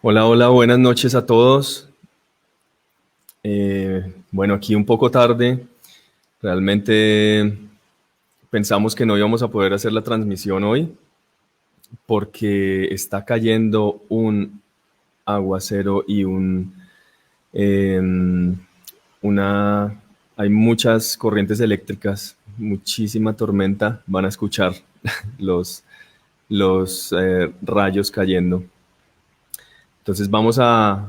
Hola, hola, buenas noches a todos. Bueno, aquí un poco tarde. Realmente pensamos que no íbamos a poder hacer la transmisión hoy porque está cayendo un aguacero y em, una, hay muchas corrientes eléctricas, muchísima tormenta. Van a escuchar los, los rayos cayendo. Entonces vamos a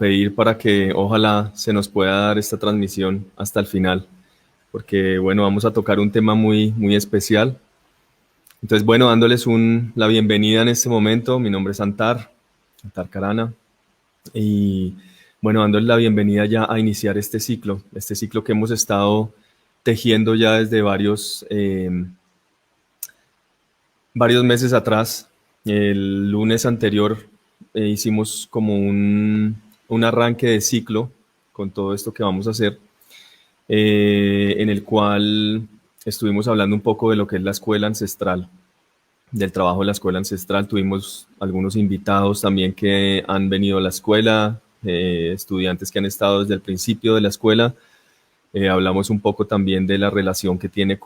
pedir para que ojalá se nos pueda dar esta transmisión hasta el final, porque bueno, vamos a tocar un tema muy especial. Entonces, bueno, dándoles la bienvenida en este momento, mi nombre es Antar Carana, y bueno, dándoles la bienvenida ya a iniciar este ciclo que hemos estado tejiendo ya desde varios meses atrás. El lunes anterior hicimos como un arranque de ciclo con todo esto que vamos a hacer, en el cual estuvimos hablando un poco de lo que es la escuela ancestral, del trabajo de la escuela ancestral. Tuvimos algunos invitados también que han venido a la escuela, estudiantes que han estado desde el principio de la escuela. Hablamos un poco también de la relación que tiene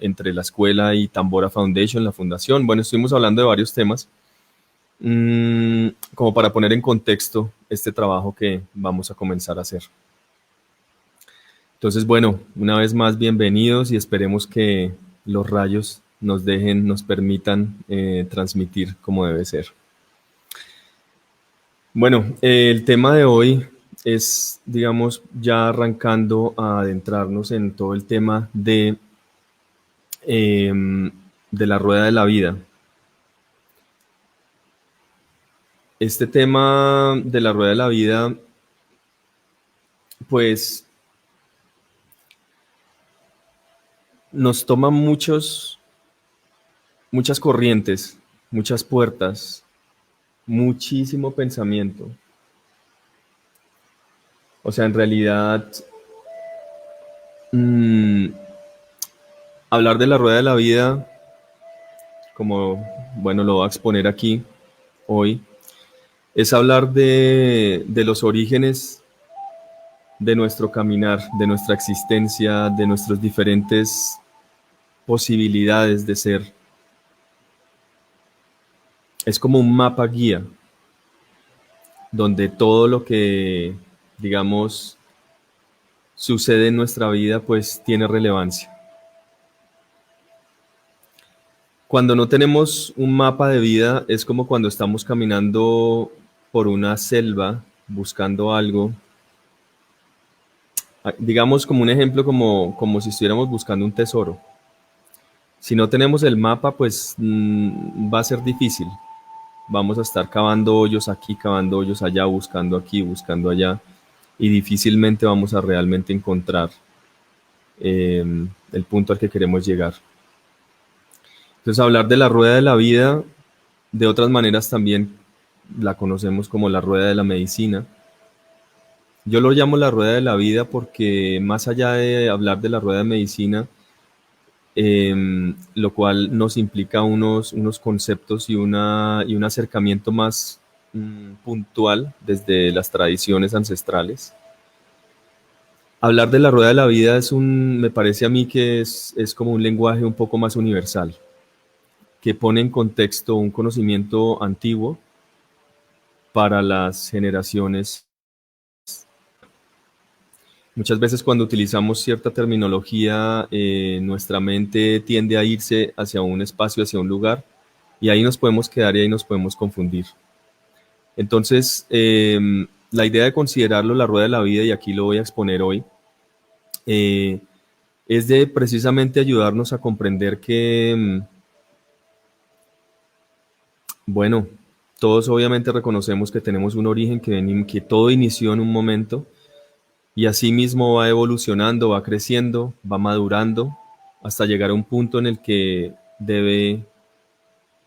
entre la escuela y Tambora Foundation, la fundación. Bueno, estuvimos hablando de varios temas, como para poner en contexto este trabajo que vamos a comenzar a hacer. Entonces, bueno, una vez más, bienvenidos y esperemos que los rayos nos permitan transmitir como debe ser. Bueno, el tema de hoy es, digamos, ya arrancando a adentrarnos en todo el tema de la rueda de la vida. Este tema de la rueda de la vida, pues, nos toma muchas corrientes, muchas puertas, muchísimo pensamiento. O sea, en realidad, mmm, hablar de la rueda de la vida, como, bueno, lo voy a exponer aquí hoy, es hablar de los orígenes de nuestro caminar, de nuestra existencia, de nuestras diferentes posibilidades de ser. Es como un mapa guía, donde todo lo que, digamos, sucede en nuestra vida, pues tiene relevancia. Cuando no tenemos un mapa de vida, es como cuando estamos caminando por una selva buscando algo. Digamos como un ejemplo, como si estuviéramos buscando un tesoro. Si no tenemos el mapa, pues va a ser difícil. Vamos a estar cavando hoyos aquí, cavando hoyos allá, buscando aquí, buscando allá, y difícilmente vamos a realmente encontrar eh, el punto al que queremos llegar. Entonces, hablar de la rueda de la vida, de otras maneras también la conocemos como la rueda de la medicina. Yo lo llamo la rueda de la vida porque más allá de hablar de la rueda de medicina, lo cual nos implica unos conceptos y un acercamiento más puntual desde las tradiciones ancestrales. Hablar de la rueda de la vida me parece a mí que es como un lenguaje un poco más universal, que pone en contexto un conocimiento antiguo para las generaciones. Muchas veces cuando utilizamos cierta terminología, nuestra mente tiende a irse hacia un espacio, hacia un lugar, y ahí nos podemos quedar y ahí nos podemos confundir. Entonces, la idea de considerarlo la rueda de la vida, y aquí lo voy a exponer hoy, eh, es de precisamente ayudarnos a comprender que, bueno, todos obviamente reconocemos que tenemos un origen, que todo inició en un momento, y así mismo va evolucionando, va creciendo, va madurando, hasta llegar a un punto en el que debe,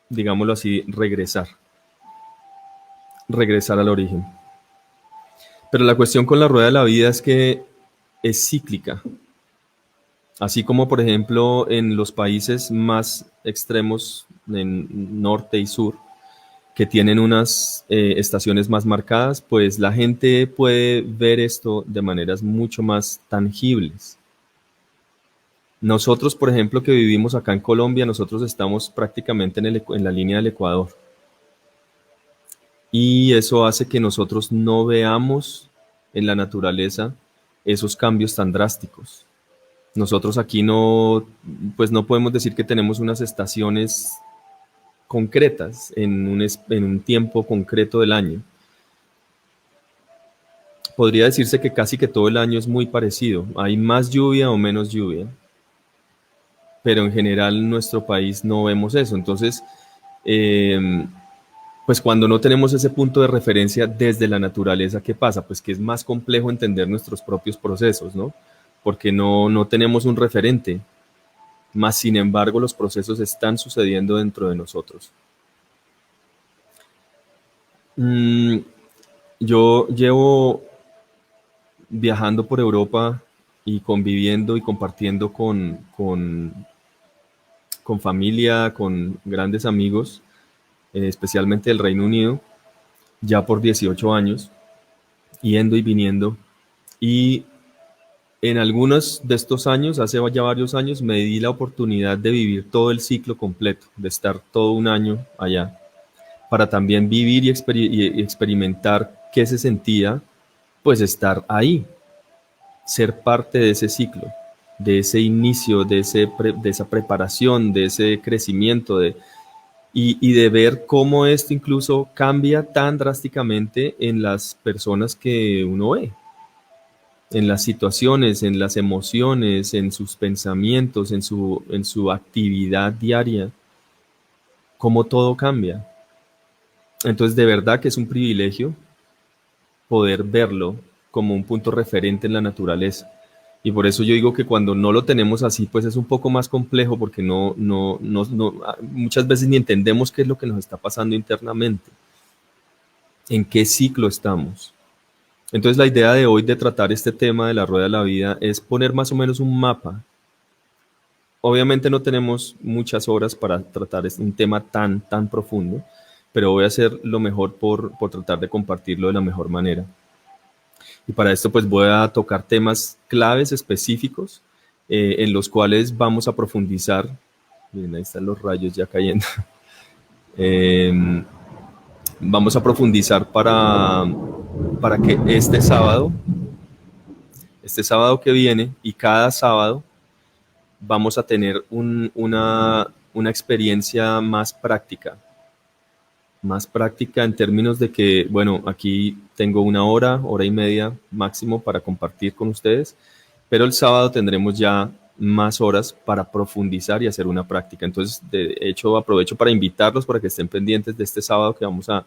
digámoslo así, regresar al origen. Pero la cuestión con la rueda de la vida es que es cíclica. Así como, por ejemplo, en los países más extremos, en norte y sur, que tienen unas estaciones más marcadas, pues la gente puede ver esto de maneras mucho más tangibles. Nosotros, por ejemplo, que vivimos acá en Colombia, nosotros estamos prácticamente en la línea del Ecuador. Y eso hace que nosotros no veamos en la naturaleza esos cambios tan drásticos. Nosotros aquí no, pues no podemos decir que tenemos unas estaciones concretas en un tiempo concreto del año. Podría decirse que casi que todo el año es muy parecido. Hay más lluvia o menos lluvia, pero en general en nuestro país no vemos eso. Entonces, pues cuando no tenemos ese punto de referencia desde la naturaleza, ¿qué pasa? Pues que es más complejo entender nuestros propios procesos, ¿no? Porque no tenemos un referente, más sin embargo los procesos están sucediendo dentro de nosotros. Yo llevo viajando por Europa y conviviendo y compartiendo con familia, con grandes amigos, especialmente del Reino Unido, ya por 18 años, yendo y viniendo. Y en algunos de estos años, hace ya varios años, me di la oportunidad de vivir todo el ciclo completo, de estar todo un año allá, para también vivir y experimentar qué se sentía, pues estar ahí, ser parte de ese ciclo, de ese inicio, de esa preparación, de ese crecimiento, y de ver cómo esto incluso cambia tan drásticamente en las personas que uno ve, en las situaciones, en las emociones, en sus pensamientos, en su actividad diaria, cómo todo cambia. Entonces, de verdad que es un privilegio poder verlo como un punto referente en la naturaleza. Y por eso yo digo que cuando no lo tenemos así, pues es un poco más complejo porque muchas veces ni entendemos qué es lo que nos está pasando internamente, en qué ciclo estamos. Entonces la idea de hoy de tratar este tema de la rueda de la vida es poner más o menos un mapa. Obviamente no tenemos muchas horas para tratar un tema tan profundo, pero voy a hacer lo mejor por tratar de compartirlo de la mejor manera. Y para esto pues voy a tocar temas claves específicos en los cuales vamos a profundizar. Miren, ahí están los rayos ya cayendo. Vamos a profundizar para que este sábado que viene y cada sábado vamos a tener una experiencia más práctica en términos de que, bueno, aquí tengo una hora y media máximo para compartir con ustedes, pero el sábado tendremos ya más horas para profundizar y hacer una práctica. Entonces, de hecho, aprovecho para invitarlos para que estén pendientes de este sábado que vamos a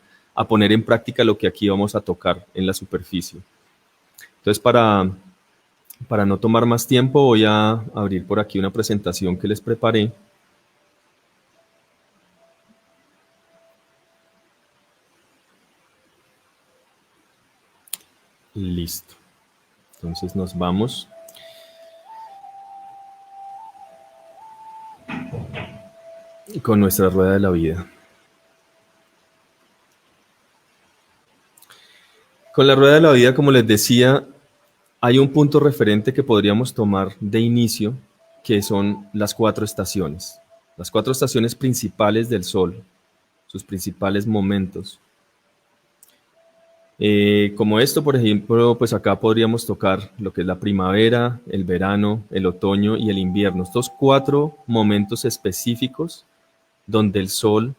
poner en práctica lo que aquí vamos a tocar en la superficie. Entonces, para no tomar más tiempo, voy a abrir por aquí una presentación que les preparé. Listo. Entonces nos vamos. Con nuestra rueda de la vida. Con la rueda de la vida, como les decía, hay un punto referente que podríamos tomar de inicio, que son las 4 estaciones. Las 4 estaciones principales del Sol, sus principales momentos. Como esto, por ejemplo, pues acá podríamos tocar lo que es la primavera, el verano, el otoño y el invierno. Estos 4 momentos específicos donde el Sol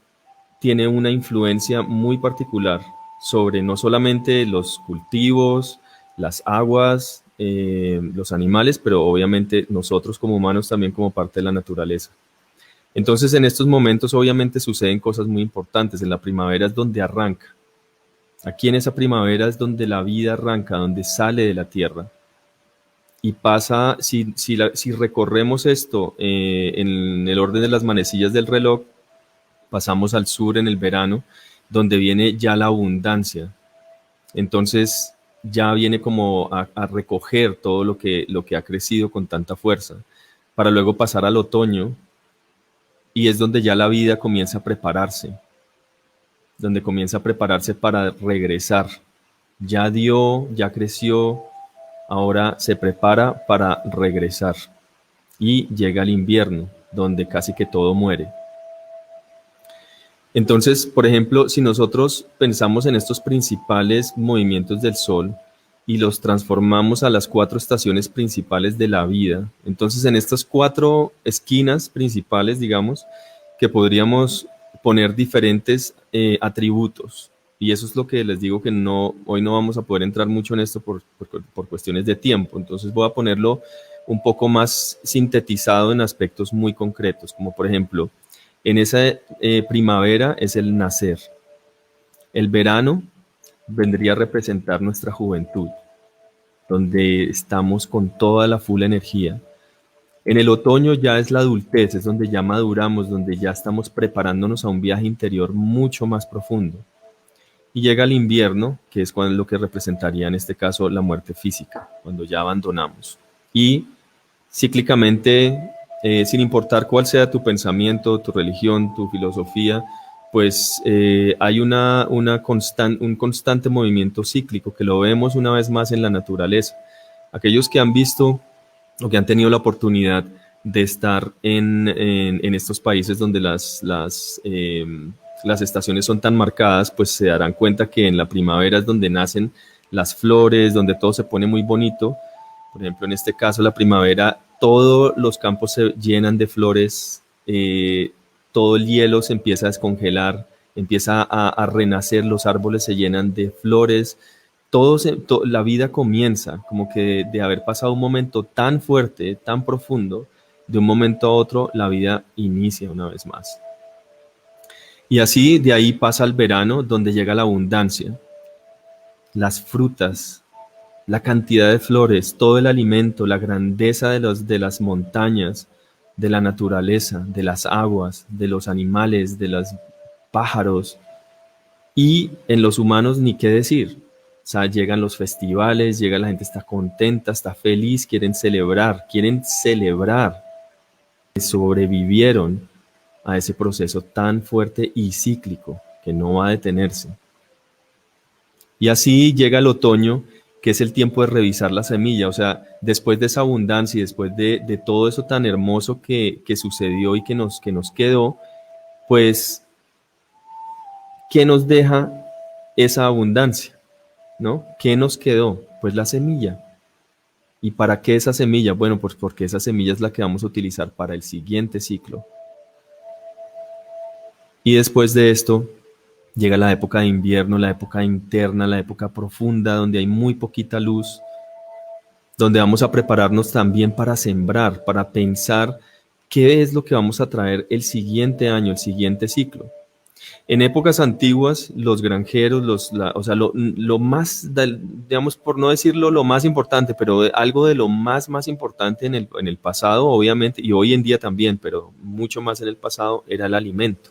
tiene una influencia muy particular sobre no solamente los cultivos, las aguas, los animales, pero obviamente nosotros como humanos también como parte de la naturaleza. Entonces en estos momentos obviamente suceden cosas muy importantes. En la primavera es donde arranca. Aquí en esa primavera es donde la vida arranca, donde sale de la tierra. Y pasa, si recorremos esto en el orden de las manecillas del reloj, pasamos al sur en el verano, donde viene ya la abundancia. Entonces ya viene como a recoger todo lo que ha crecido con tanta fuerza, para luego pasar al otoño, y es donde ya la vida comienza a prepararse. donde comienza a prepararse para regresar. Ya dio, ya creció, ahora se prepara para regresar. Y llega el invierno, donde casi que todo muere. Entonces, por ejemplo, si nosotros pensamos en estos principales movimientos del Sol y los transformamos a las 4 estaciones principales de la vida, entonces en estas 4 esquinas principales, digamos, que podríamos poner diferentes atributos. Y eso es lo que les digo que no, hoy no vamos a poder entrar mucho en esto por cuestiones de tiempo. Entonces voy a ponerlo un poco más sintetizado en aspectos muy concretos, como por ejemplo, en esa primavera es el nacer. El verano vendría a representar nuestra juventud, donde estamos con toda la full energía. En el otoño ya es la adultez, es donde ya maduramos, donde ya estamos preparándonos a un viaje interior mucho más profundo. Y llega el invierno, que es cuando lo que representaría en este caso la muerte física, cuando ya abandonamos. Y cíclicamente, sin importar cuál sea tu pensamiento, tu religión, tu filosofía, pues hay un constante movimiento cíclico que lo vemos una vez más en la naturaleza. Aquellos que han visto o que han tenido la oportunidad de estar en estos países donde las estaciones son tan marcadas, pues se darán cuenta que en la primavera es donde nacen las flores, donde todo se pone muy bonito. Por ejemplo, en este caso, la primavera, todos los campos se llenan de flores, todo el hielo se empieza a descongelar, empieza a renacer, los árboles se llenan de flores, la vida comienza como que de haber pasado un momento tan fuerte, tan profundo, de un momento a otro la vida inicia una vez más. Y así de ahí pasa el verano, donde llega la abundancia, las frutas, la cantidad de flores, todo el alimento, la grandeza de las montañas, de la naturaleza, de las aguas, de los animales, de los pájaros. Y en los humanos ni qué decir. O sea, llegan los festivales, llega la gente, está contenta, está feliz, quieren celebrar que sobrevivieron a ese proceso tan fuerte y cíclico que no va a detenerse. Y así llega el otoño, que es el tiempo de revisar la semilla. O sea, después de esa abundancia y después de todo eso tan hermoso que sucedió y que nos quedó, pues, ¿qué nos deja esa abundancia? ¿No? ¿Qué nos quedó? Pues la semilla. ¿Y para qué esa semilla? Bueno, pues porque esa semilla es la que vamos a utilizar para el siguiente ciclo. Y después de esto llega la época de invierno, la época interna, la época profunda, donde hay muy poquita luz, donde vamos a prepararnos también para sembrar, para pensar qué es lo que vamos a traer el siguiente año, el siguiente ciclo. En épocas antiguas, los granjeros, o sea, lo más, digamos, por no decirlo lo más importante, pero algo de lo más importante en el pasado, obviamente, y hoy en día también, pero mucho más en el pasado, era el alimento.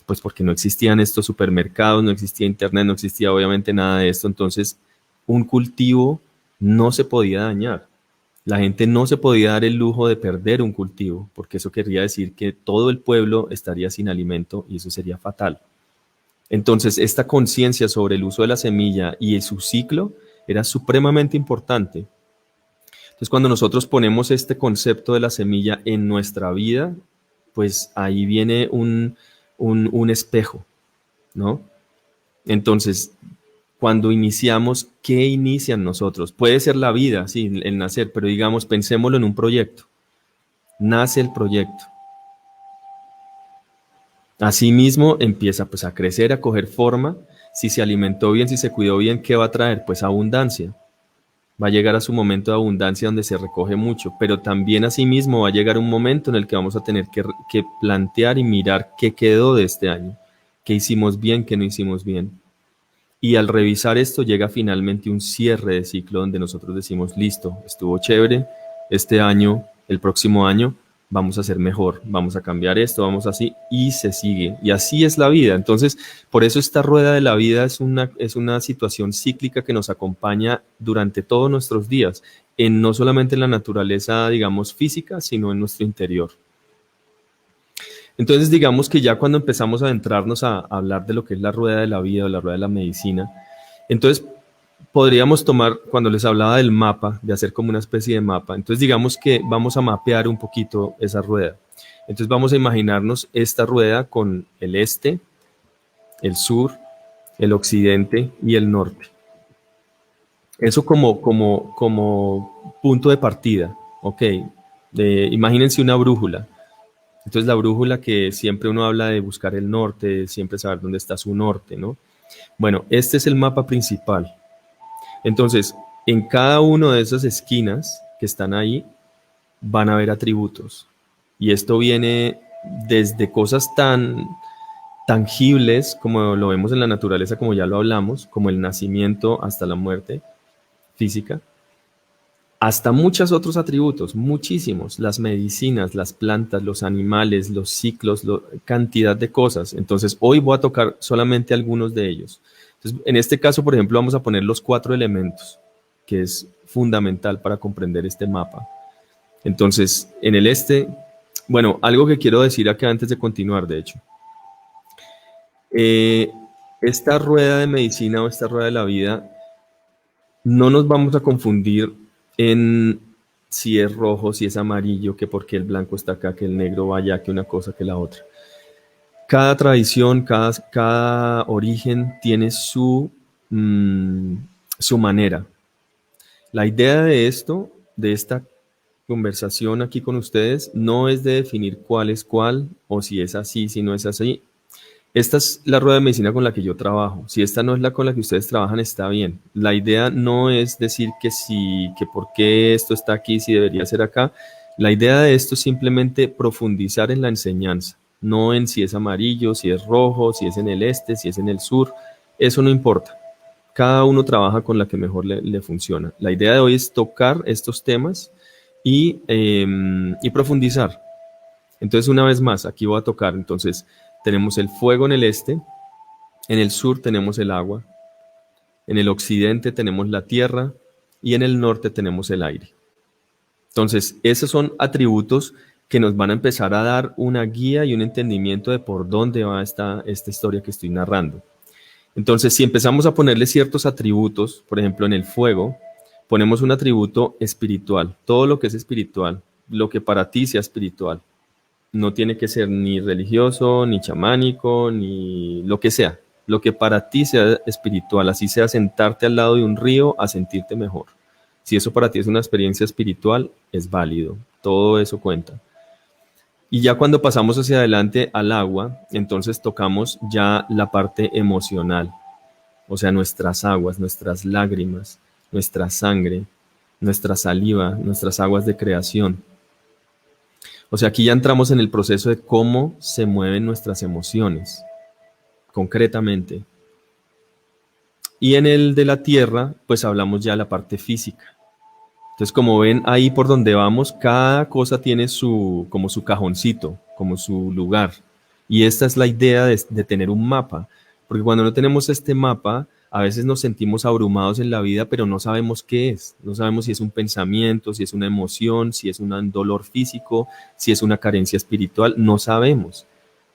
Pues porque no existían estos supermercados, no existía internet, no existía obviamente nada de esto, entonces un cultivo no se podía dañar. La gente no se podía dar el lujo de perder un cultivo, porque eso querría decir que todo el pueblo estaría sin alimento y eso sería fatal. Entonces, esta conciencia sobre el uso de la semilla y su ciclo era supremamente importante. Entonces, cuando nosotros ponemos este concepto de la semilla en nuestra vida, pues ahí viene un espejo, ¿no? Entonces, cuando iniciamos, ¿qué inician nosotros? Puede ser la vida, sí, el nacer, pero digamos, pensémoslo en un proyecto. Nace el proyecto. Asimismo, empieza pues a crecer, a coger forma. Si se alimentó bien, si se cuidó bien, ¿qué va a traer? Pues abundancia. Va a llegar a su momento de abundancia donde se recoge mucho, pero también asimismo va a llegar un momento en el que vamos a tener que plantear y mirar qué quedó de este año, qué hicimos bien, qué no hicimos bien. Y al revisar esto llega finalmente un cierre de ciclo donde nosotros decimos, listo, estuvo chévere, este año, el próximo año, vamos a hacer mejor, vamos a cambiar esto, vamos así, y se sigue. Y así es la vida. Entonces, por eso esta rueda de la vida es una situación cíclica que nos acompaña durante todos nuestros días, no solamente en la naturaleza, digamos, física, sino en nuestro interior. Entonces, digamos que ya cuando empezamos a adentrarnos a hablar de lo que es la rueda de la vida o la rueda de la medicina, entonces podríamos tomar, cuando les hablaba del mapa, de hacer como una especie de mapa, entonces digamos que vamos a mapear un poquito esa rueda. Entonces vamos a imaginarnos esta rueda con el este, el sur, el occidente y el norte. Eso como punto de partida, ¿ok? Imagínense una brújula. Entonces la brújula que siempre uno habla de buscar el norte, siempre saber dónde está su norte, ¿no? Bueno, este es el mapa principal. Entonces, en cada una de esas esquinas que están ahí, van a haber atributos. Y esto viene desde cosas tan tangibles como lo vemos en la naturaleza, como ya lo hablamos, como el nacimiento hasta la muerte física, hasta muchos otros atributos, muchísimos, las medicinas, las plantas, los animales, los ciclos, cantidad de cosas. Entonces, hoy voy a tocar solamente algunos de ellos. Entonces, en este caso, por ejemplo, vamos a poner los 4 elementos, que es fundamental para comprender este mapa. Entonces, en el este, bueno, algo que quiero decir acá antes de continuar, de hecho. Esta rueda de medicina o esta rueda de la vida, no nos vamos a confundir en si es rojo, si es amarillo, que por qué el blanco está acá, que el negro va allá, que una cosa, que la otra. Cada tradición, cada origen tiene su manera. La idea de esto, de esta conversación aquí con ustedes, no es de definir cuál es cuál, o si es así, si no es así. Esta es la rueda de medicina con la que yo trabajo. Si esta no es la con la que ustedes trabajan, está bien. La idea no es decir que sí, que por qué esto está aquí, si debería ser acá. La idea de esto es simplemente profundizar en la enseñanza, no en si es amarillo, si es rojo, si es en el este, si es en el sur. Eso no importa. Cada uno trabaja con la que mejor le funciona. La idea de hoy es tocar estos temas y profundizar. Entonces, una vez más, aquí voy a tocar. Entonces, tenemos el fuego en el este, en el sur tenemos el agua, en el occidente tenemos la tierra y en el norte tenemos el aire. Entonces, esos son atributos que nos van a empezar a dar una guía y un entendimiento de por dónde va esta historia que estoy narrando. Entonces, si empezamos a ponerle ciertos atributos, por ejemplo, en el fuego, ponemos un atributo espiritual, todo lo que es espiritual, lo que para ti sea espiritual. No tiene que ser ni religioso, ni chamánico, ni lo que sea. Lo que para ti sea espiritual, así sea sentarte al lado de un río a sentirte mejor. Si eso para ti es una experiencia espiritual, es válido. Todo eso cuenta. Y ya cuando pasamos hacia adelante al agua, entonces tocamos ya la parte emocional. O sea, nuestras aguas, nuestras lágrimas, nuestra sangre, nuestra saliva, nuestras aguas de creación. O sea, aquí ya entramos en el proceso de cómo se mueven nuestras emociones, concretamente. Y en el de la tierra, pues hablamos ya de la parte física. Entonces, como ven, ahí por donde vamos, cada cosa tiene como su cajoncito, como su lugar. Y esta es la idea de tener un mapa. Porque cuando no tenemos este mapa, a veces nos sentimos abrumados en la vida, pero no sabemos qué es. No sabemos si es un pensamiento, si es una emoción, si es un dolor físico, si es una carencia espiritual. No sabemos.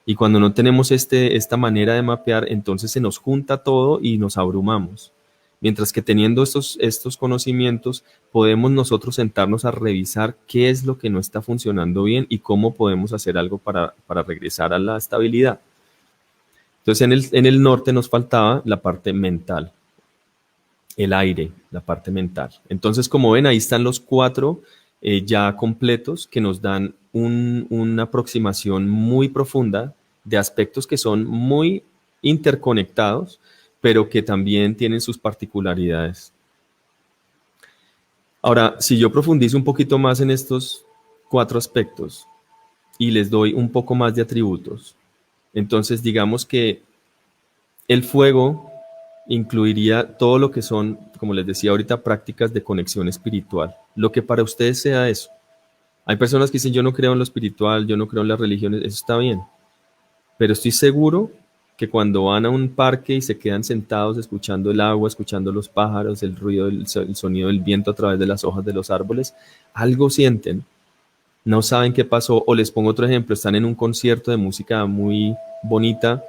Y cuando no tenemos esta manera de mapear, entonces se nos junta todo y nos abrumamos. Mientras que teniendo estos conocimientos, podemos nosotros sentarnos a revisar qué es lo que no está funcionando bien y cómo podemos hacer algo para regresar a la estabilidad. Entonces, en el norte nos faltaba la parte mental, el aire, la parte mental. Entonces, como ven, ahí están los 4 ya completos que nos dan una aproximación muy profunda de aspectos que son muy interconectados, pero que también tienen sus particularidades. Ahora, si yo profundizo un poquito más en estos 4 aspectos y les doy un poco más de atributos, entonces digamos que el fuego incluiría todo lo que son, como les decía ahorita, prácticas de conexión espiritual, lo que para ustedes sea eso. Hay personas que dicen, yo no creo en lo espiritual, yo no creo en las religiones, eso está bien, pero estoy seguro que cuando van a un parque y se quedan sentados escuchando el agua, escuchando los pájaros, el ruido, el sonido del viento a través de las hojas de los árboles, algo sienten. no saben qué pasó. O les pongo otro ejemplo, están en un concierto de música muy bonita,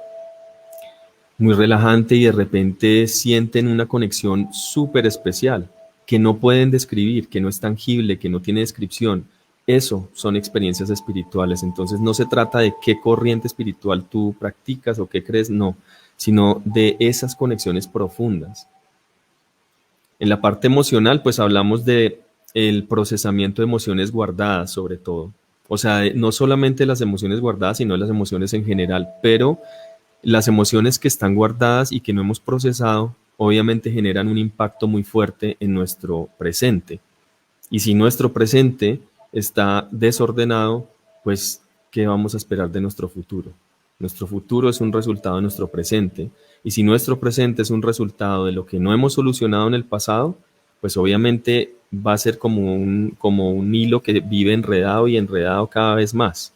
muy relajante y de repente sienten una conexión súper especial que no pueden describir, que no es tangible, que no tiene descripción. Eso son experiencias espirituales. Entonces no se trata de qué corriente espiritual tú practicas o qué crees, no, sino de esas conexiones profundas. En la parte emocional, pues hablamos de el procesamiento de emociones guardadas, sobre todo. O sea, no solamente las emociones guardadas, sino las emociones en general, pero las emociones que están guardadas y que no hemos procesado, obviamente generan un impacto muy fuerte en nuestro presente. Y si nuestro presente está desordenado, pues, ¿qué vamos a esperar de nuestro futuro? Nuestro futuro es un resultado de nuestro presente. Y si nuestro presente es un resultado de lo que no hemos solucionado en el pasado, pues obviamente va a ser como un hilo que vive enredado y enredado cada vez más.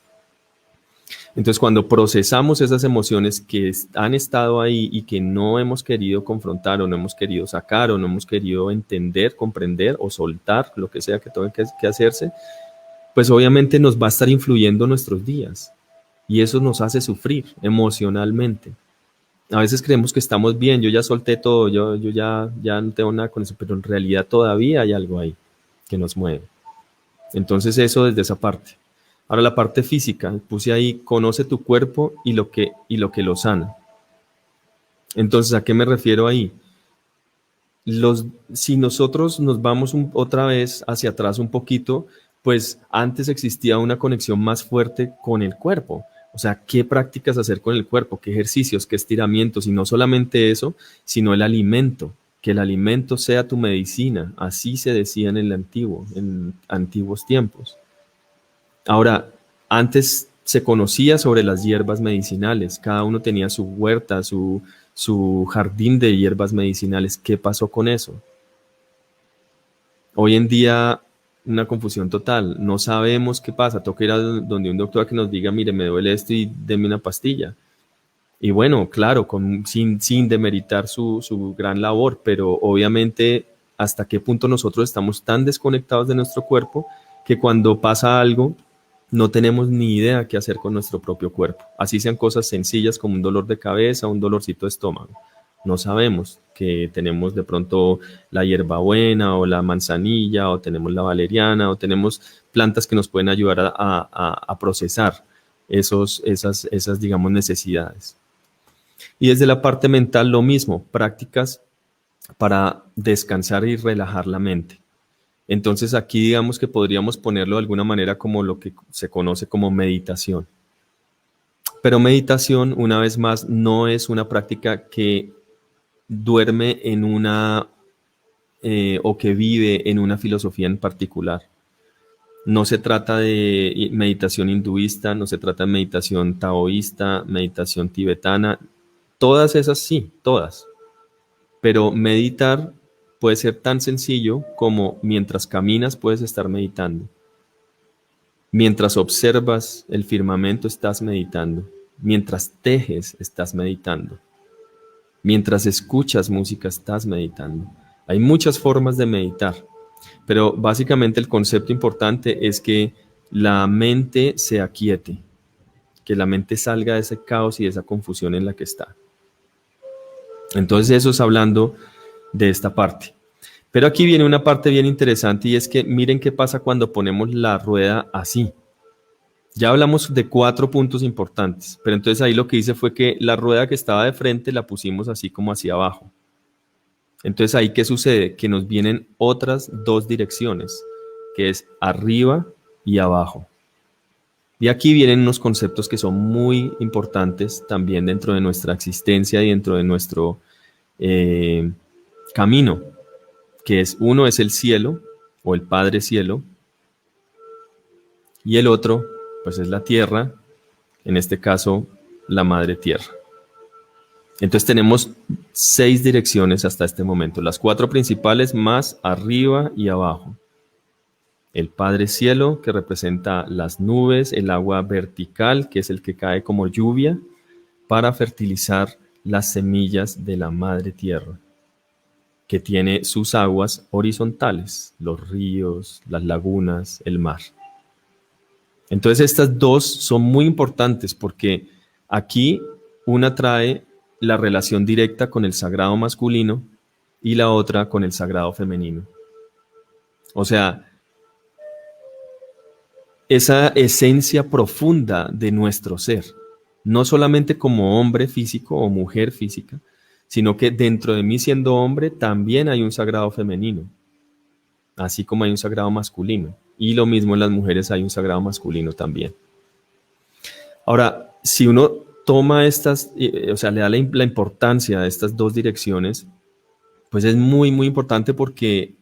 Entonces, cuando procesamos esas emociones que han estado ahí y que no hemos querido confrontar o no hemos querido sacar o no hemos querido entender, comprender o soltar, lo que sea que tenga que hacerse, pues obviamente nos va a estar influyendo nuestros días y eso nos hace sufrir emocionalmente. A veces creemos que estamos bien, yo ya solté todo, yo ya no tengo nada con eso, pero en realidad todavía hay algo ahí que nos mueve. Entonces eso desde esa parte. Ahora la parte física, puse ahí, conoce tu cuerpo y lo que lo sana. Entonces, ¿a qué me refiero ahí? Si nosotros nos vamos otra vez hacia atrás un poquito, pues antes existía una conexión más fuerte con el cuerpo. O sea, ¿qué prácticas hacer con el cuerpo? ¿Qué ejercicios? ¿Qué estiramientos? Y no solamente eso, sino el alimento. Que el alimento sea tu medicina. Así se decía en antiguos tiempos. Ahora, antes se conocía sobre las hierbas medicinales, cada uno tenía su huerta, su jardín de hierbas medicinales. ¿Qué pasó con eso? Hoy en día, una confusión total, no sabemos qué pasa, toca ir a donde un doctor que nos diga, mire, me duele esto y deme una pastilla. Y bueno, claro, sin demeritar su gran labor, pero obviamente hasta qué punto nosotros estamos tan desconectados de nuestro cuerpo que cuando pasa algo no tenemos ni idea qué hacer con nuestro propio cuerpo. Así sean cosas sencillas como un dolor de cabeza, un dolorcito de estómago. No sabemos que tenemos de pronto la hierbabuena o la manzanilla o tenemos la valeriana o tenemos plantas que nos pueden ayudar a procesar esas, digamos, necesidades. Y desde la parte mental lo mismo, prácticas para descansar y relajar la mente. Entonces aquí digamos que podríamos ponerlo de alguna manera como lo que se conoce como meditación. Pero meditación, una vez más, no es una práctica que duerme en una o que vive en una filosofía en particular. No se trata de meditación hinduista, no se trata de meditación taoísta, meditación tibetana. Todas esas sí, todas. Pero meditar puede ser tan sencillo como mientras caminas puedes estar meditando. Mientras observas el firmamento estás meditando. Mientras tejes estás meditando. Mientras escuchas música estás meditando. Hay muchas formas de meditar, pero básicamente el concepto importante es que la mente se aquiete, que la mente salga de ese caos y de esa confusión en la que está. Entonces eso es hablando de esta parte. Pero aquí viene una parte bien interesante y es que miren qué pasa cuando ponemos la rueda así. Ya hablamos de 4 puntos importantes, pero entonces ahí lo que hice fue que la rueda que estaba de frente la pusimos así como hacia abajo. Entonces ahí ¿qué sucede? Que nos vienen otras 2 direcciones, que es arriba y abajo. Y aquí vienen unos conceptos que son muy importantes también dentro de nuestra existencia y dentro de nuestro camino, que es uno es el cielo o el Padre Cielo y el otro pues es la tierra, en este caso la Madre Tierra. Entonces tenemos 6 direcciones hasta este momento, las 4 principales más arriba y abajo. El Padre Cielo, que representa las nubes, el agua vertical, que es el que cae como lluvia, para fertilizar las semillas de la Madre Tierra, que tiene sus aguas horizontales, los ríos, las lagunas, el mar. Entonces estas dos son muy importantes porque aquí una trae la relación directa con el sagrado masculino y la otra con el sagrado femenino. O sea, esa esencia profunda de nuestro ser, no solamente como hombre físico o mujer física, sino que dentro de mí siendo hombre también hay un sagrado femenino, así como hay un sagrado masculino. Y lo mismo en las mujeres hay un sagrado masculino también. Ahora, si uno toma estas, o sea, le da la importancia a estas dos direcciones, pues es muy, muy importante porque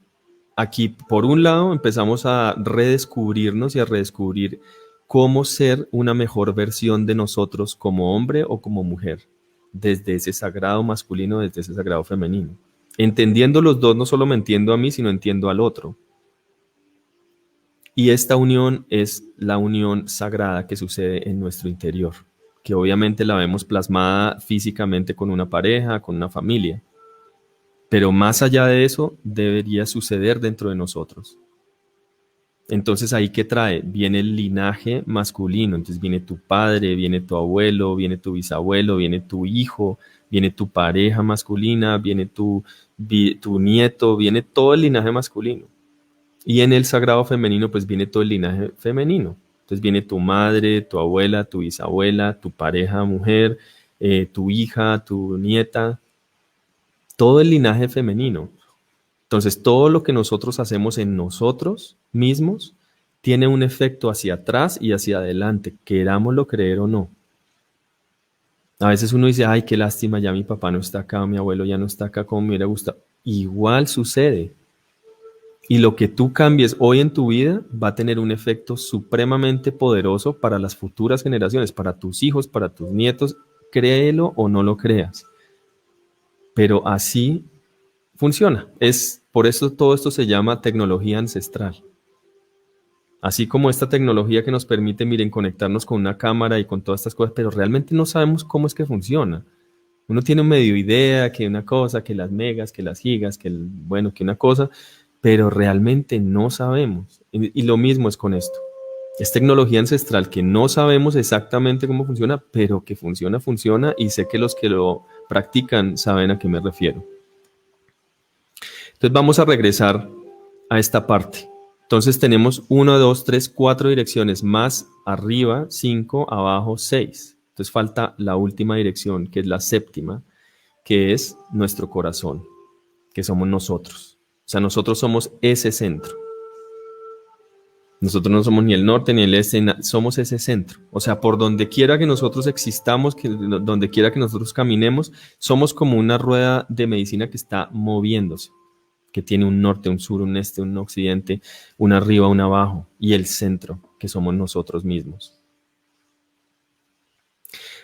aquí, por un lado, empezamos a redescubrirnos y a redescubrir cómo ser una mejor versión de nosotros como hombre o como mujer, desde ese sagrado masculino, desde ese sagrado femenino. Entendiendo los dos, no solo me entiendo a mí, sino entiendo al otro. Y esta unión es la unión sagrada que sucede en nuestro interior, que obviamente la vemos plasmada físicamente con una pareja, con una familia. Pero más allá de eso, debería suceder dentro de nosotros. Entonces ahí ¿qué trae? Viene el linaje masculino, entonces viene tu padre, viene tu abuelo, viene tu bisabuelo, viene tu hijo, viene tu pareja masculina, viene tu nieto, viene todo el linaje masculino. Y en el sagrado femenino pues viene todo el linaje femenino. Entonces viene tu madre, tu abuela, tu bisabuela, tu pareja mujer, tu hija, tu nieta, todo el linaje femenino. Entonces, todo lo que nosotros hacemos en nosotros mismos tiene un efecto hacia atrás y hacia adelante, querámoslo creer o no. A veces uno dice, ay, qué lástima, ya mi papá no está acá, mi abuelo ya no está acá como me hubiera gustado. Igual sucede. Y lo que tú cambies hoy en tu vida va a tener un efecto supremamente poderoso para las futuras generaciones, para tus hijos, para tus nietos, créelo o no lo creas. Pero así funciona. Por eso todo esto se llama tecnología ancestral. Así como esta tecnología que nos permite, miren, conectarnos con una cámara y con todas estas cosas, pero realmente no sabemos cómo es que funciona. Uno tiene medio idea que una cosa, que las megas, que las gigas, bueno, que una cosa, pero realmente no sabemos. Y lo mismo es con esto. Es tecnología ancestral que no sabemos exactamente cómo funciona, pero que funciona, funciona, y sé que los que lo practican saben a qué me refiero. Entonces vamos a regresar a esta parte. Entonces tenemos 1, 2, 3, 4 direcciones, más arriba 5, abajo 6. Entonces falta la última dirección, que es la séptima, que es nuestro corazón, que somos nosotros. O sea, nosotros somos ese centro. Nosotros no somos ni el norte ni el este, somos ese centro. O sea, por donde quiera que nosotros existamos, donde quiera que nosotros caminemos, somos como una rueda de medicina que está moviéndose, que tiene un norte, un sur, un este, un occidente, un arriba, un abajo, y el centro, que somos nosotros mismos.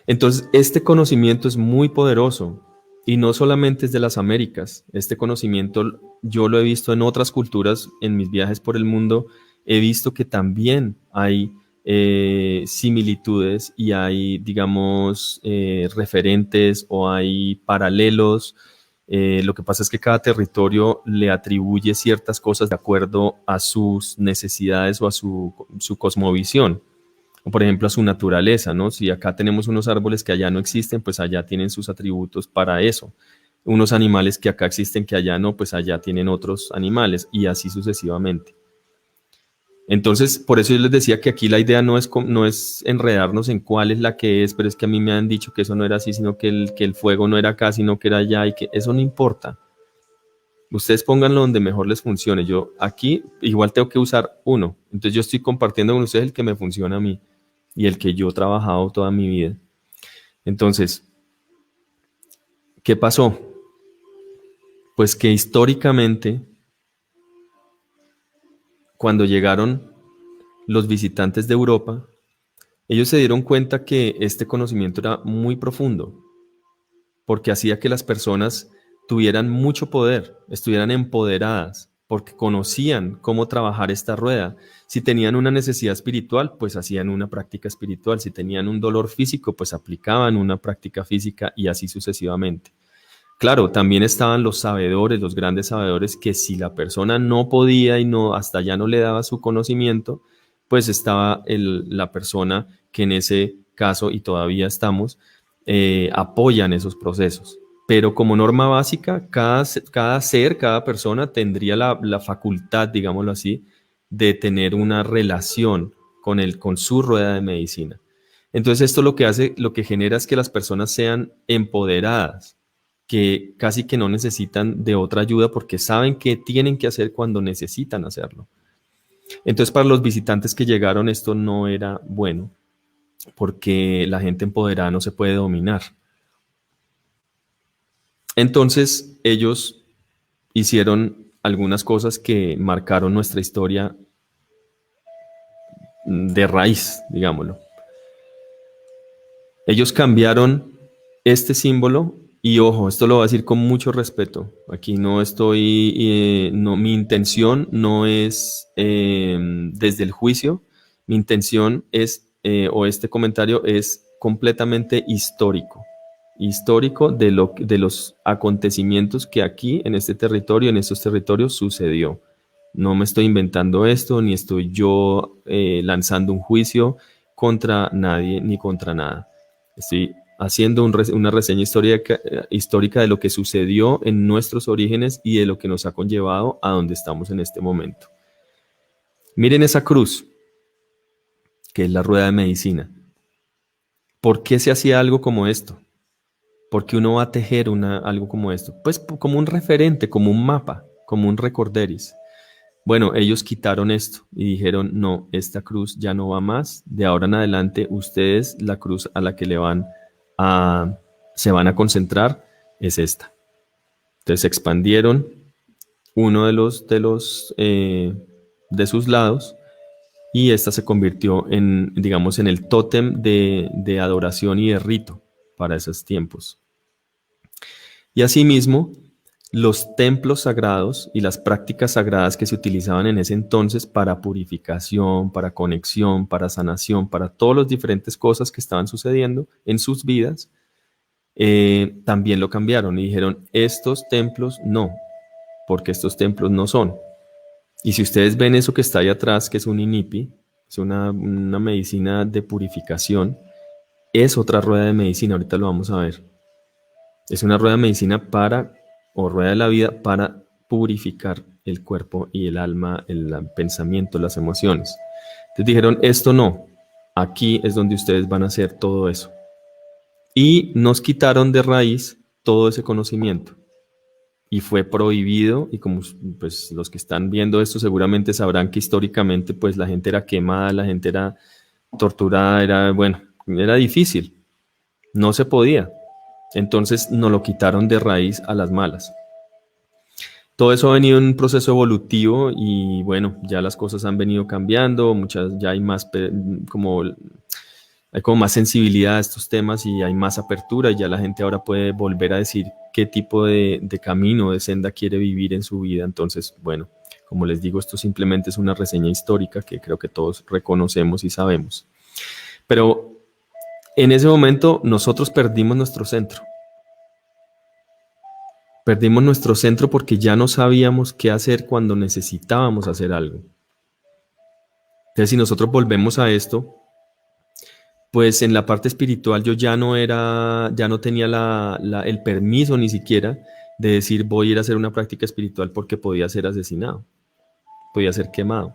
Entonces, este conocimiento es muy poderoso, y no solamente es de las Américas. Este conocimiento yo lo he visto en otras culturas, en mis viajes por el mundo, he visto que también hay similitudes y hay, digamos, referentes o hay paralelos. Lo que pasa es que cada territorio le atribuye ciertas cosas de acuerdo a sus necesidades o a su cosmovisión, o por ejemplo a su naturaleza, ¿no? Si acá tenemos unos árboles que allá no existen, pues allá tienen sus atributos para eso. Unos animales que acá existen que allá no, pues allá tienen otros animales, y así sucesivamente. Entonces, por eso yo les decía que aquí la idea no es enredarnos en cuál es la que es, pero es que a mí me han dicho que eso no era así, sino que el fuego no era acá, sino que era allá, y que eso no importa. Ustedes pónganlo donde mejor les funcione. Yo aquí igual tengo que usar uno. Entonces yo estoy compartiendo con ustedes el que me funciona a mí y el que yo he trabajado toda mi vida. Entonces, ¿qué pasó? Pues que históricamente, cuando llegaron los visitantes de Europa, ellos se dieron cuenta que este conocimiento era muy profundo, porque hacía que las personas tuvieran mucho poder, estuvieran empoderadas, porque conocían cómo trabajar esta rueda. Si tenían una necesidad espiritual, pues hacían una práctica espiritual. Si tenían un dolor físico, pues aplicaban una práctica física, y así sucesivamente. Claro, también estaban los sabedores, los grandes sabedores, que si la persona no podía y no, hasta allá no le daba su conocimiento, pues estaba la persona que en ese caso, y todavía estamos, apoyan esos procesos. Pero como norma básica, cada ser, cada persona tendría la facultad, digámoslo así, de tener una relación con su rueda de medicina. Entonces esto lo que hace, lo que genera es que las personas sean empoderadas, que casi que no necesitan de otra ayuda porque saben qué tienen que hacer cuando necesitan hacerlo. Entonces para los visitantes que llegaron esto no era bueno porque la gente empoderada no se puede dominar. Entonces ellos hicieron algunas cosas que marcaron nuestra historia de raíz, digámoslo. Ellos cambiaron este símbolo y ojo, esto lo voy a decir con mucho respeto. Aquí no estoy, no, mi intención no es desde el juicio, mi intención es, o este comentario es completamente histórico, histórico de los acontecimientos que aquí en este territorio, en estos territorios sucedió. No me estoy inventando esto, ni estoy yo lanzando un juicio contra nadie ni contra nada. Estoy haciendo una reseña histórica de lo que sucedió en nuestros orígenes y de lo que nos ha conllevado a donde estamos en este momento. Miren esa cruz, que es la rueda de medicina. ¿Por qué se hacía algo como esto? ¿Por qué uno va a tejer algo como esto? Pues como un referente, como un mapa, como un recorderis. Bueno, ellos quitaron esto y dijeron, no, esta cruz ya no va más. De ahora en adelante, ustedes, la cruz a la que se van a concentrar es esta. Entonces expandieron uno de sus lados y esta se convirtió en, digamos, en el tótem de adoración y de rito para esos tiempos. Y asimismo, los templos sagrados y las prácticas sagradas que se utilizaban en ese entonces para purificación, para conexión, para sanación, para todas las diferentes cosas que estaban sucediendo en sus vidas, también lo cambiaron y dijeron, estos templos no, porque estos templos no son. Y si ustedes ven eso que está ahí atrás, que es un inipi, es una medicina de purificación, es otra rueda de medicina, ahorita lo vamos a ver. Es una rueda de medicina o rueda de la vida para purificar el cuerpo y el alma, el pensamiento, las emociones. Entonces dijeron, esto no, aquí es donde ustedes van a hacer todo eso. Y nos quitaron de raíz todo ese conocimiento. Y fue prohibido, y como pues, los que están viendo esto seguramente sabrán que históricamente pues la gente era quemada, la gente era torturada, era difícil, no se podía. Entonces nos lo quitaron de raíz a las malas. Todo eso ha venido en un proceso evolutivo y bueno, ya las cosas han venido cambiando, ya hay hay como más sensibilidad a estos temas y hay más apertura y ya la gente ahora puede volver a decir qué tipo de camino, de senda quiere vivir en su vida. Entonces, bueno, como les digo, esto simplemente es una reseña histórica que creo que todos reconocemos y sabemos. Pero en ese momento nosotros perdimos nuestro centro. Perdimos nuestro centro porque ya no sabíamos qué hacer cuando necesitábamos hacer algo. Entonces, si nosotros volvemos a esto, pues en la parte espiritual yo ya no tenía el permiso ni siquiera de decir voy a ir a hacer una práctica espiritual porque podía ser asesinado, podía ser quemado.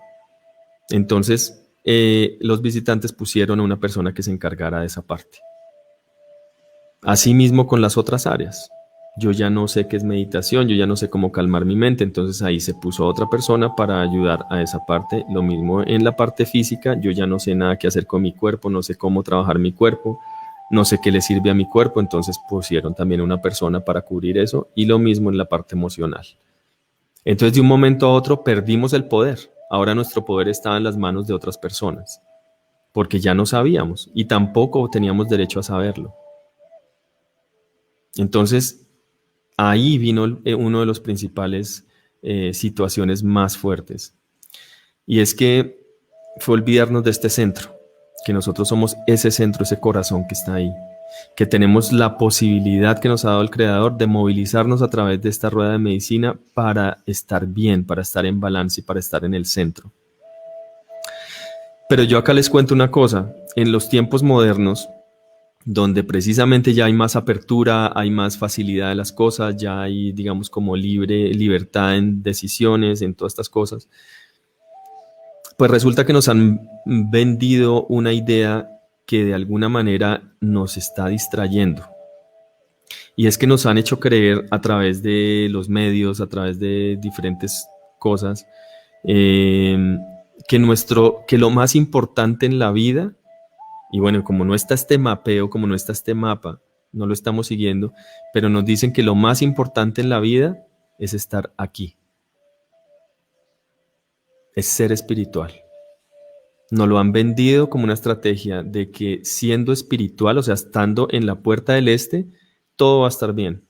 Entonces, los visitantes pusieron a una persona que se encargara de esa parte. Asimismo con las otras áreas. Yo ya no sé qué es meditación, yo ya no sé cómo calmar mi mente, entonces ahí se puso otra persona para ayudar a esa parte. Lo mismo en la parte física, yo ya no sé nada qué hacer con mi cuerpo, no sé cómo trabajar mi cuerpo, no sé qué le sirve a mi cuerpo, entonces pusieron también una persona para cubrir eso y lo mismo en la parte emocional. Entonces de un momento a otro perdimos el poder, ahora nuestro poder estaba en las manos de otras personas, porque ya no sabíamos y tampoco teníamos derecho a saberlo. Entonces, ahí vino uno de los principales situaciones más fuertes. Y es que fue olvidarnos de este centro, que nosotros somos ese centro, ese corazón que está ahí, que tenemos la posibilidad que nos ha dado el Creador de movilizarnos a través de esta rueda de medicina para estar bien, para estar en balance y para estar en el centro. Pero yo acá les cuento una cosa, en los tiempos modernos, donde precisamente ya hay más apertura, hay más facilidad de las cosas, ya hay, digamos, como libertad en decisiones, en todas estas cosas, pues resulta que nos han vendido una idea que de alguna manera nos está distrayendo. Y es que nos han hecho creer a través de los medios, a través de diferentes cosas, eh, que lo más importante en la vida, y bueno, como no está este mapeo, como no está este mapa, no lo estamos siguiendo, pero nos dicen que lo más importante en la vida es estar aquí, es ser espiritual. Nos lo han vendido como una estrategia de que siendo espiritual, o sea, estando en la puerta del este, todo va a estar bien.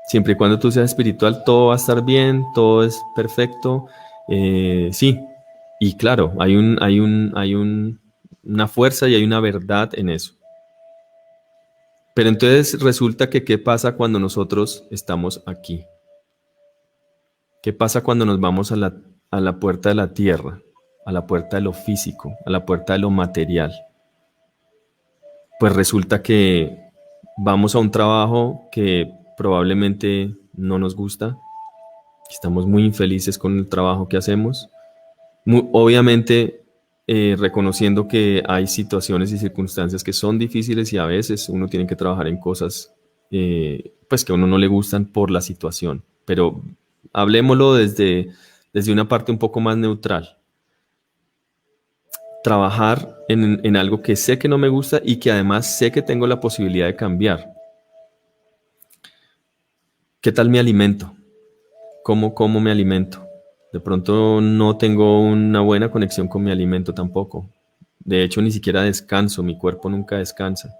Siempre y cuando tú seas espiritual, todo va a estar bien, todo es perfecto. Sí, y claro, una fuerza y hay una verdad en eso. Pero entonces resulta que ¿qué pasa cuando nosotros estamos aquí? ¿Qué pasa cuando nos vamos a la puerta de la tierra, a la puerta de lo físico, a la puerta de lo material? Pues resulta que vamos a un trabajo que probablemente no nos gusta, estamos muy infelices con el trabajo que hacemos. Obviamente, reconociendo que hay situaciones y circunstancias que son difíciles y a veces uno tiene que trabajar en cosas pues que a uno no le gustan por la situación. Pero hablemoslo desde una parte un poco más neutral. Trabajar en algo que sé que no me gusta y que además sé que tengo la posibilidad de cambiar. ¿Qué tal mi alimento? ¿Cómo me alimento? De pronto no tengo una buena conexión con mi alimento tampoco. De hecho, ni siquiera descanso, mi cuerpo nunca descansa.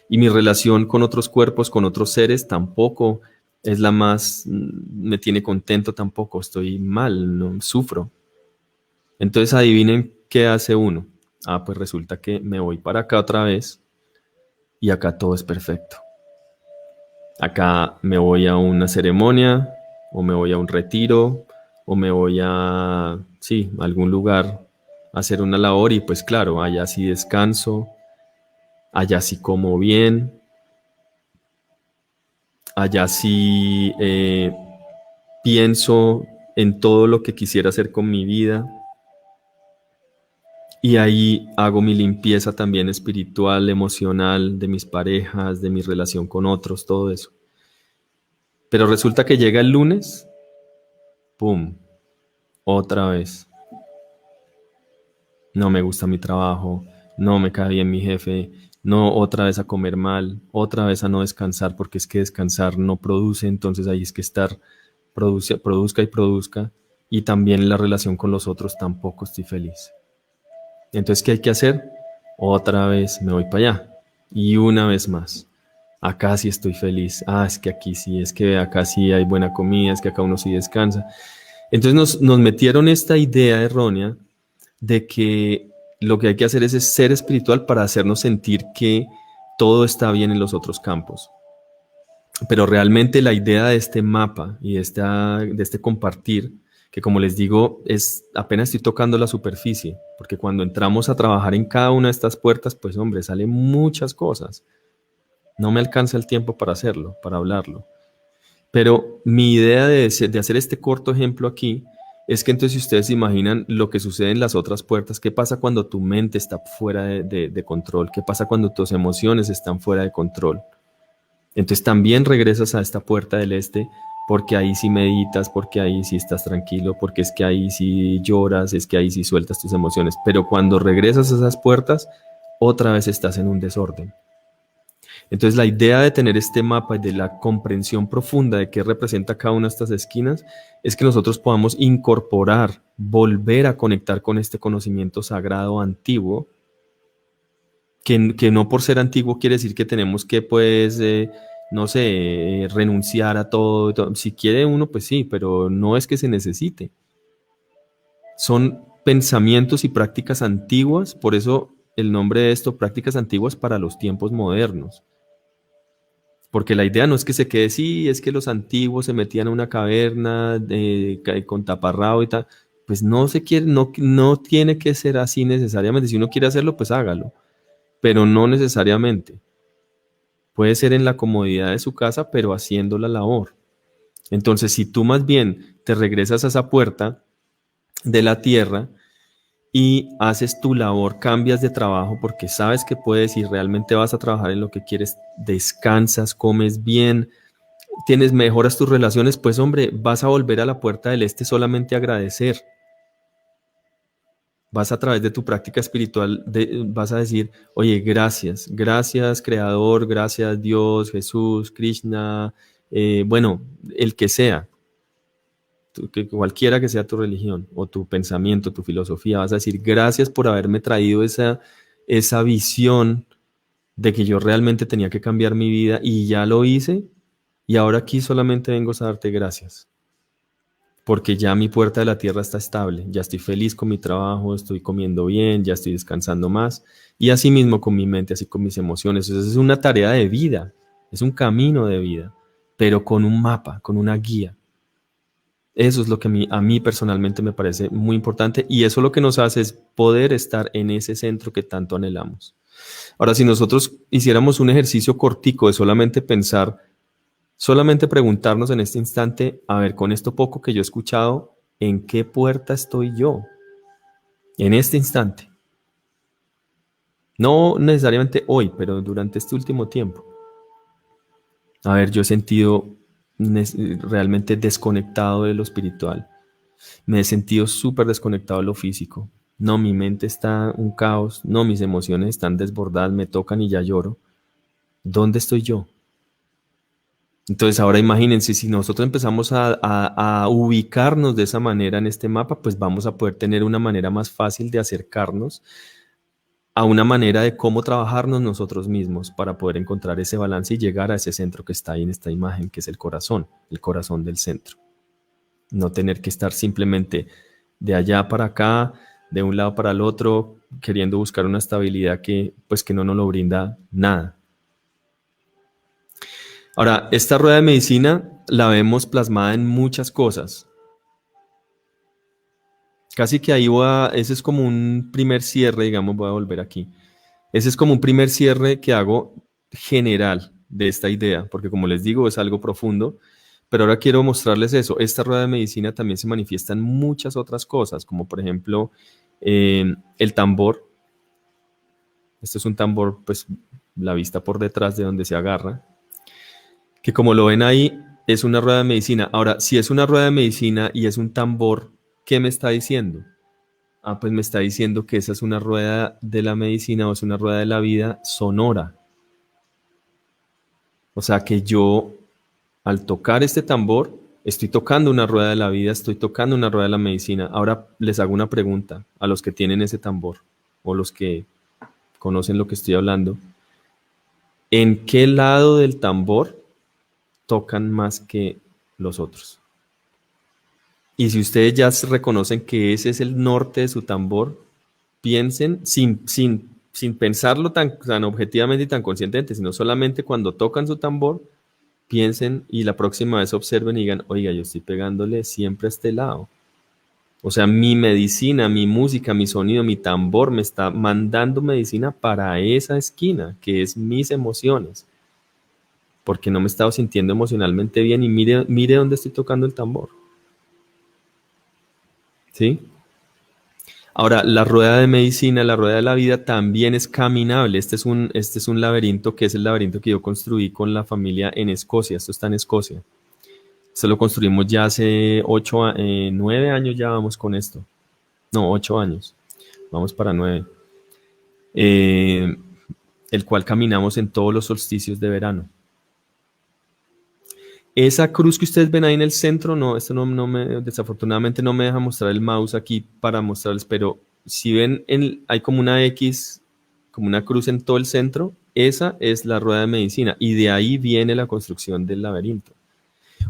Y mi relación con otros cuerpos, con otros seres, tampoco es la más, me tiene contento tampoco, estoy mal, no sufro. Entonces adivinen qué hace uno. Ah, pues resulta que me voy para acá otra vez y acá todo es perfecto. Acá me voy a una ceremonia o me voy a un retiro o me voy a, sí, a algún lugar a hacer una labor y pues claro, allá sí descanso, allá sí como bien, allá sí pienso en todo lo que quisiera hacer con mi vida y ahí hago mi limpieza también espiritual, emocional, de mis parejas, de mi relación con otros, todo eso. Pero resulta que llega el lunes, ¡pum! Otra vez. No me gusta mi trabajo, no me cae bien mi jefe, no otra vez a comer mal, otra vez a no descansar, porque es que descansar no produce, entonces ahí es que estar produzca y produzca, y también la relación con los otros tampoco estoy feliz. Entonces, ¿qué hay que hacer? Otra vez me voy para allá, y una vez más. Acá sí estoy feliz, es que aquí sí, es que acá sí hay buena comida, es que acá uno sí descansa. Entonces nos metieron esta idea errónea de que lo que hay que hacer es ser espiritual para hacernos sentir que todo está bien en los otros campos. Pero realmente la idea de este mapa y de este compartir, que como les digo, es apenas estoy tocando la superficie, porque cuando entramos a trabajar en cada una de estas puertas, pues hombre, salen muchas cosas. No me alcanza el tiempo para hacerlo, para hablarlo. Pero mi idea de hacer este corto ejemplo aquí es que entonces si ustedes se imaginan lo que sucede en las otras puertas, ¿qué pasa cuando tu mente está fuera de control? ¿Qué pasa cuando tus emociones están fuera de control? Entonces también regresas a esta puerta del este porque ahí sí meditas, porque ahí sí estás tranquilo, porque es que ahí sí lloras, es que ahí sí sueltas tus emociones. Pero cuando regresas a esas puertas, otra vez estás en un desorden. Entonces la idea de tener este mapa y de la comprensión profunda de qué representa cada una de estas esquinas es que nosotros podamos incorporar, volver a conectar con este conocimiento sagrado antiguo, que no por ser antiguo quiere decir que tenemos que, pues, no sé, renunciar a todo. Si quiere uno, pues sí, pero no es que se necesite. Son pensamientos y prácticas antiguas, por eso el nombre de esto, prácticas antiguas para los tiempos modernos. Porque la idea no es que se quede, sí, es que los antiguos se metían a una caverna con taparrabo y tal. pues no se quiere, no tiene que ser así necesariamente. Si uno quiere hacerlo, pues hágalo, pero no necesariamente. Puede ser en la comodidad de su casa, pero haciendo la labor. Entonces, si tú más bien te regresas a esa puerta de la tierra y haces tu labor, cambias de trabajo porque sabes que puedes y realmente vas a trabajar en lo que quieres, descansas, comes bien, mejoras tus relaciones, pues hombre, vas a volver a la puerta del este solamente a agradecer. Vas a través de tu práctica espiritual, vas a decir, oye, gracias, gracias Creador, gracias Dios, Jesús, Krishna, bueno, el que sea, que cualquiera que sea tu religión o tu pensamiento, tu filosofía, vas a decir, gracias por haberme traído esa visión de que yo realmente tenía que cambiar mi vida y ya lo hice y ahora aquí solamente vengo a darte gracias. Porque ya mi puerta de la tierra está estable, ya estoy feliz con mi trabajo, estoy comiendo bien, ya estoy descansando más, y así mismo con mi mente, así con mis emociones. Entonces es una tarea de vida, es un camino de vida, pero con un mapa, con una guía. Eso es lo que a mí personalmente me parece muy importante y eso lo que nos hace es poder estar en ese centro que tanto anhelamos. Ahora, si nosotros hiciéramos un ejercicio cortico de solamente pensar, solamente preguntarnos en este instante, a ver, con esto poco que yo he escuchado, ¿en qué puerta estoy yo? En este instante. No necesariamente hoy, pero durante este último tiempo. A ver, yo he sentido realmente desconectado de lo espiritual. Me he sentido súper desconectado de lo físico. No, mi mente está un caos. No, mis emociones están desbordadas, me tocan y ya lloro. ¿Dónde estoy yo? Entonces ahora imagínense, si nosotros empezamos a ubicarnos de esa manera en este mapa, pues vamos a poder tener una manera más fácil de acercarnos a una manera de cómo trabajarnos nosotros mismos para poder encontrar ese balance y llegar a ese centro que está ahí en esta imagen, que es el corazón del centro. No tener que estar simplemente de allá para acá, de un lado para el otro, queriendo buscar una estabilidad que pues que no nos lo brinda nada. Ahora, esta rueda de medicina la vemos plasmada en muchas cosas. Casi que ahí ese es como un primer cierre, digamos, voy a volver aquí. Ese es como un primer cierre que hago general de esta idea, porque como les digo, es algo profundo, pero ahora quiero mostrarles eso. Esta rueda de medicina también se manifiesta en muchas otras cosas, como por ejemplo el tambor. Este es un tambor, pues la vista por detrás de donde se agarra, que como lo ven ahí, es una rueda de medicina. Ahora, si es una rueda de medicina y es un tambor, ¿qué me está diciendo? Ah, pues me está diciendo que esa es una rueda de la medicina o es una rueda de la vida sonora. O sea que yo, al tocar este tambor, estoy tocando una rueda de la vida, estoy tocando una rueda de la medicina. Ahora les hago una pregunta a los que tienen ese tambor o los que conocen lo que estoy hablando. ¿En qué lado del tambor tocan más que los otros? Y si ustedes ya reconocen que ese es el norte de su tambor, piensen sin pensarlo tan objetivamente y tan conscientemente, sino solamente cuando tocan su tambor, piensen y la próxima vez observen y digan, oiga, yo estoy pegándole siempre a este lado. O sea, mi medicina, mi música, mi sonido, mi tambor me está mandando medicina para esa esquina, que es mis emociones. Porque no me he estado sintiendo emocionalmente bien y mire dónde estoy tocando el tambor. ¿Sí? Ahora, la rueda de medicina, la rueda de la vida también es caminable. Este es un laberinto que es el laberinto que yo construí con la familia en Escocia. Esto está en Escocia. Esto lo construimos ya hace 9 años ya vamos con esto. No, 8 años. Vamos para 9. Eh, el cual caminamos en todos los solsticios de verano. Esa cruz que ustedes ven ahí en el centro, no, esto desafortunadamente no me deja mostrar el mouse aquí para mostrarles, pero si ven, hay como una X, como una cruz en todo el centro, esa es la rueda de medicina y de ahí viene la construcción del laberinto.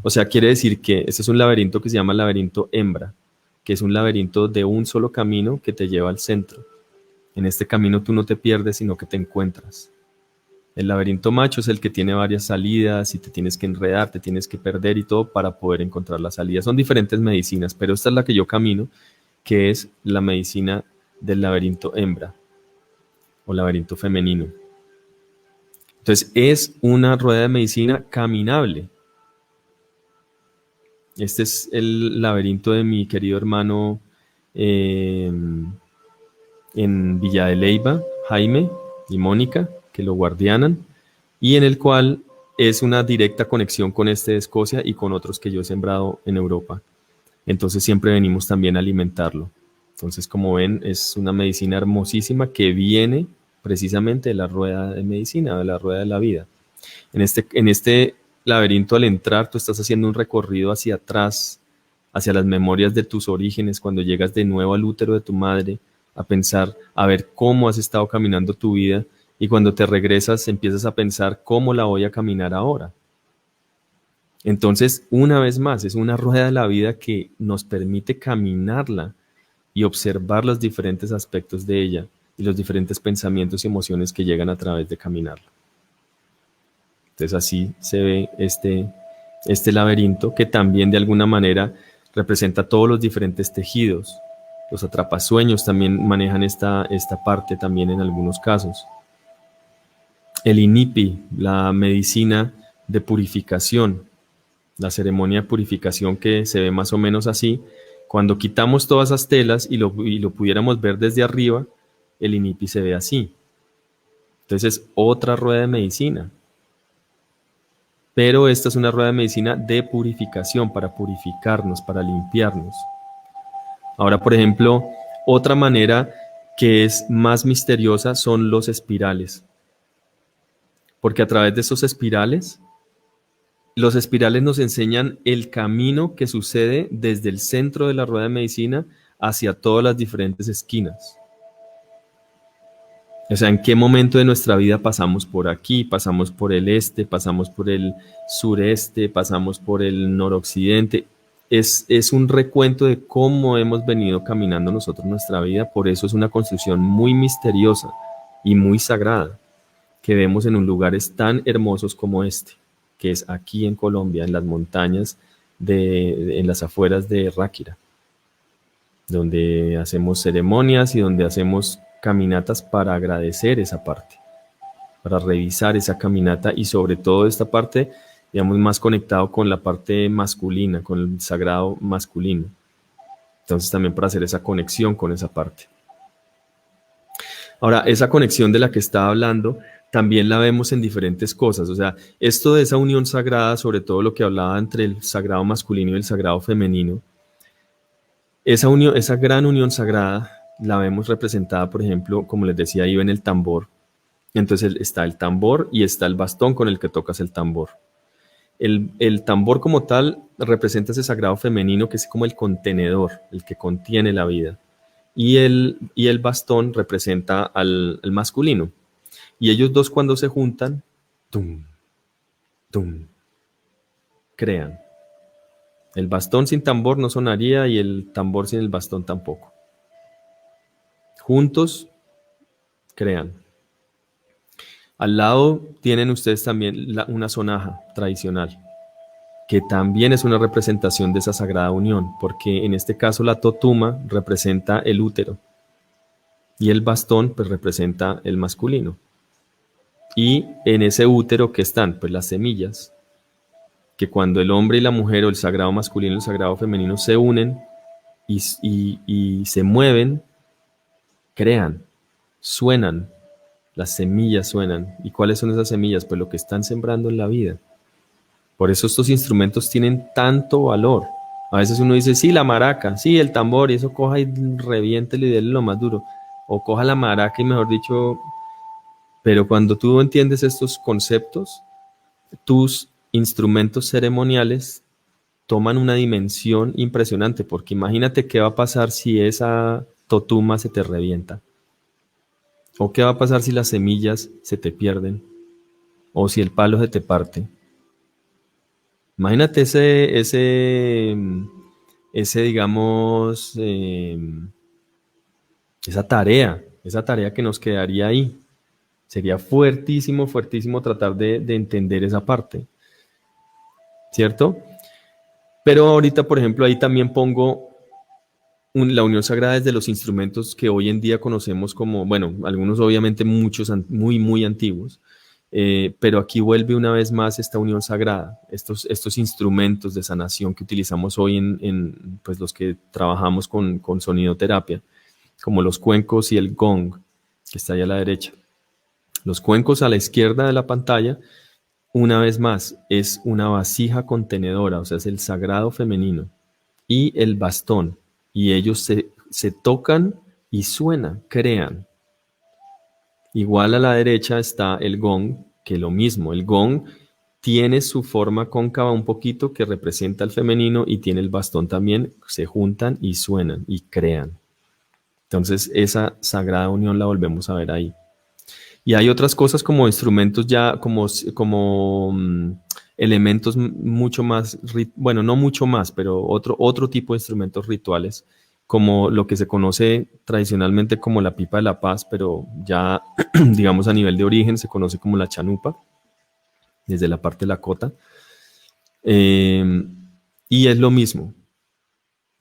O sea, quiere decir que este es un laberinto que se llama laberinto hembra, que es un laberinto de un solo camino que te lleva al centro. En este camino tú no te pierdes, sino que te encuentras. El laberinto macho es el que tiene varias salidas y te tienes que enredar, te tienes que perder y todo para poder encontrar la salida. Son diferentes medicinas, pero esta es la que yo camino que es la medicina del laberinto hembra o laberinto femenino. Entonces, es una rueda de medicina caminable. Este es el laberinto de mi querido hermano en Villa de Leyva, Jaime y Mónica, que lo guardianan, y en el cual es una directa conexión con este de Escocia y con otros que yo he sembrado en Europa. Entonces siempre venimos también a alimentarlo. Entonces, como ven, es una medicina hermosísima que viene precisamente de la rueda de medicina, de la rueda de la vida. En este laberinto, al entrar, tú estás haciendo un recorrido hacia atrás, hacia las memorias de tus orígenes, cuando llegas de nuevo al útero de tu madre, a pensar, a ver cómo has estado caminando tu vida, y cuando te regresas empiezas a pensar cómo la voy a caminar ahora. Entonces, una vez más, es una rueda de la vida que nos permite caminarla y observar los diferentes aspectos de ella y los diferentes pensamientos y emociones que llegan a través de caminarla. Entonces así se ve este laberinto que también de alguna manera representa todos los diferentes tejidos. Los atrapasueños también manejan esta parte también en algunos casos. El inipi, la medicina de purificación, la ceremonia de purificación que se ve más o menos así. Cuando quitamos todas esas telas y lo pudiéramos ver desde arriba, el inipi se ve así. Entonces es otra rueda de medicina. Pero esta es una rueda de medicina de purificación, para purificarnos, para limpiarnos. Ahora, por ejemplo, otra manera que es más misteriosa son los espirales. Porque a través de esos espirales, los espirales nos enseñan el camino que sucede desde el centro de la rueda de medicina hacia todas las diferentes esquinas. O sea, en qué momento de nuestra vida pasamos por aquí, pasamos por el este, pasamos por el sureste, pasamos por el noroccidente. Es un recuento de cómo hemos venido caminando nosotros nuestra vida. Por eso es una construcción muy misteriosa y muy sagrada que vemos en lugares tan hermosos como este, que es aquí en Colombia, en las montañas, en las afueras de Ráquira, donde hacemos ceremonias y donde hacemos caminatas para agradecer esa parte, para revisar esa caminata y sobre todo esta parte, digamos, más conectado con la parte masculina, con el sagrado masculino. Entonces también para hacer esa conexión con esa parte. Ahora, esa conexión de la que estaba hablando, también la vemos en diferentes cosas. O sea, esto de esa unión sagrada, sobre todo lo que hablaba entre el sagrado masculino y el sagrado femenino, esa unión, esa gran unión sagrada, la vemos representada, por ejemplo, como les decía, ahí en el tambor. Entonces está el tambor y está el bastón con el que tocas el tambor. El tambor como tal representa ese sagrado femenino que es como el contenedor, el que contiene la vida. Y el bastón representa al masculino. Y ellos dos cuando se juntan, tum, tum, crean. El bastón sin tambor no sonaría y el tambor sin el bastón tampoco. Juntos crean. Al lado tienen ustedes también una sonaja tradicional, que también es una representación de esa sagrada unión, porque en este caso la totuma representa el útero y el bastón pues representa el masculino. Y en ese útero, ¿qué están? Pues las semillas, que cuando el hombre y la mujer, o el sagrado masculino y el sagrado femenino, se unen y se mueven, crean, suenan, las semillas suenan. ¿Y cuáles son esas semillas? Pues lo que están sembrando en la vida. Por eso estos instrumentos tienen tanto valor. A veces uno dice, sí, la maraca, sí, el tambor, y eso coja y reviéntelo y déle lo más duro. O coja la maraca y mejor dicho, pero cuando tú entiendes estos conceptos, tus instrumentos ceremoniales toman una dimensión impresionante, porque imagínate qué va a pasar si esa totuma se te revienta. ¿O qué va a pasar si las semillas se te pierden? ¿O si el palo se te parte? Imagínate digamos, esa tarea que nos quedaría ahí. Sería fuertísimo, fuertísimo tratar de entender esa parte, ¿cierto? Pero ahorita, por ejemplo, ahí también pongo la unión sagrada es de los instrumentos que hoy en día conocemos como, bueno, algunos obviamente muchos muy, muy antiguos, pero aquí vuelve una vez más esta unión sagrada, estos instrumentos de sanación que utilizamos hoy pues los que trabajamos con sonidoterapia, como los cuencos y el gong, que está ahí a la derecha. Los cuencos a la izquierda de la pantalla, una vez más, es una vasija contenedora, o sea, es el sagrado femenino, y el bastón, y ellos se tocan y suenan, crean. Igual a la derecha está el gong, que lo mismo, el gong tiene su forma cóncava un poquito que representa al femenino y tiene el bastón también, se juntan y suenan y crean. Entonces esa sagrada unión la volvemos a ver ahí. Y hay otras cosas como instrumentos ya, como elementos mucho más, bueno, no mucho más, pero otro tipo de instrumentos rituales, como lo que se conoce tradicionalmente como la pipa de la paz, pero ya, digamos, a nivel de origen se conoce como la chanupa, desde la parte de la cota. Y es lo mismo.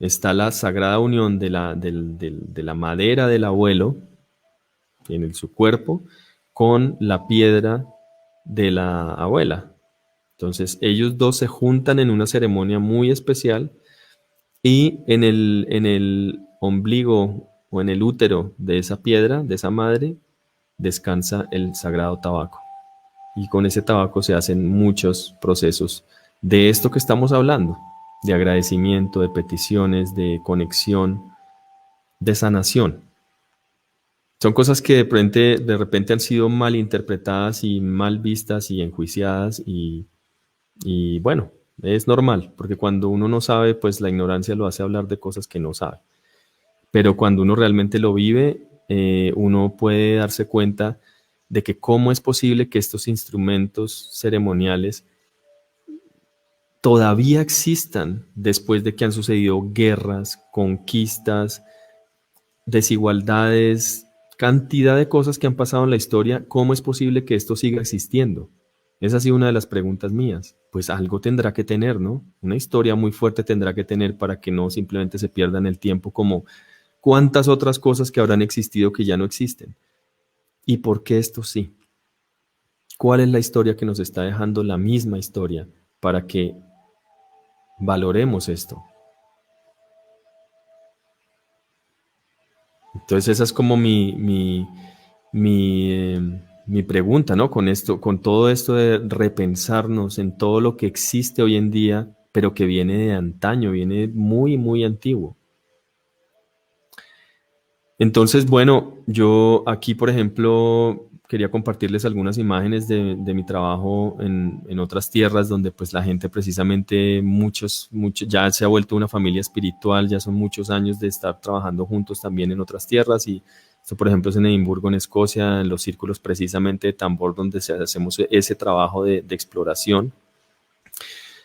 Está la sagrada unión de la madera del abuelo en su cuerpo con la piedra de la abuela. Entonces ellos dos se juntan en una ceremonia muy especial y en el ombligo o en el útero de esa piedra, de esa madre, descansa el sagrado tabaco. Y con ese tabaco se hacen muchos procesos de esto que estamos hablando, de agradecimiento, de peticiones, de conexión, de sanación. Son cosas que de repente han sido mal interpretadas y mal vistas y enjuiciadas y bueno, es normal, porque cuando uno no sabe, pues la ignorancia lo hace hablar de cosas que no sabe. Pero cuando uno realmente lo vive, uno puede darse cuenta de que cómo es posible que estos instrumentos ceremoniales todavía existan después de que han sucedido guerras, conquistas, desigualdades, cantidad de cosas que han pasado en la historia, ¿cómo es posible que esto siga existiendo? Esa ha sido una de las preguntas mías. Pues algo tendrá que tener, ¿no? Una historia muy fuerte tendrá que tener para que no simplemente se pierda en el tiempo como cuántas otras cosas que habrán existido que ya no existen. ¿Y por qué esto sí? ¿Cuál es la historia que nos está dejando la misma historia para que valoremos esto? Entonces esa es como mi pregunta, ¿no? Con esto, con todo esto de repensarnos en todo lo que existe hoy en día, pero que viene de antaño, viene muy, muy antiguo. Entonces, bueno, yo aquí, por ejemplo, quería compartirles algunas imágenes de mi trabajo en otras tierras donde pues la gente precisamente muchos, ya se ha vuelto una familia espiritual, ya son muchos años de estar trabajando juntos también en otras tierras y esto, por ejemplo, es en Edimburgo, en Escocia, en los círculos precisamente de tambor donde hacemos ese trabajo de exploración.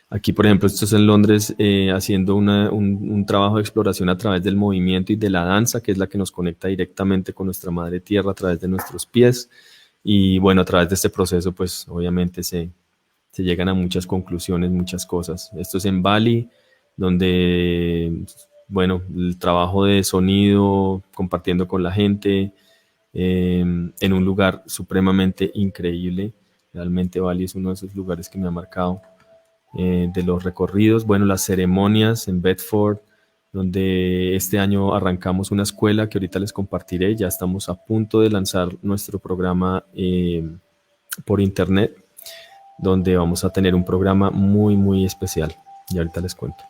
Aquí, por ejemplo, esto es en Londres haciendo un trabajo de exploración a través del movimiento y de la danza, que es la que nos conecta directamente con nuestra madre tierra a través de nuestros pies. Y bueno, a través de este proceso, pues obviamente se llegan a muchas conclusiones, muchas cosas. Esto es en Bali, donde, bueno, el trabajo de sonido, compartiendo con la gente, en un lugar supremamente increíble. Realmente Bali es uno de esos lugares que me ha marcado de los recorridos, bueno, las ceremonias en Bedford, donde este año arrancamos una escuela que ahorita les compartiré, ya estamos a punto de lanzar nuestro programa por internet, donde vamos a tener un programa muy, muy especial, y ahorita les cuento.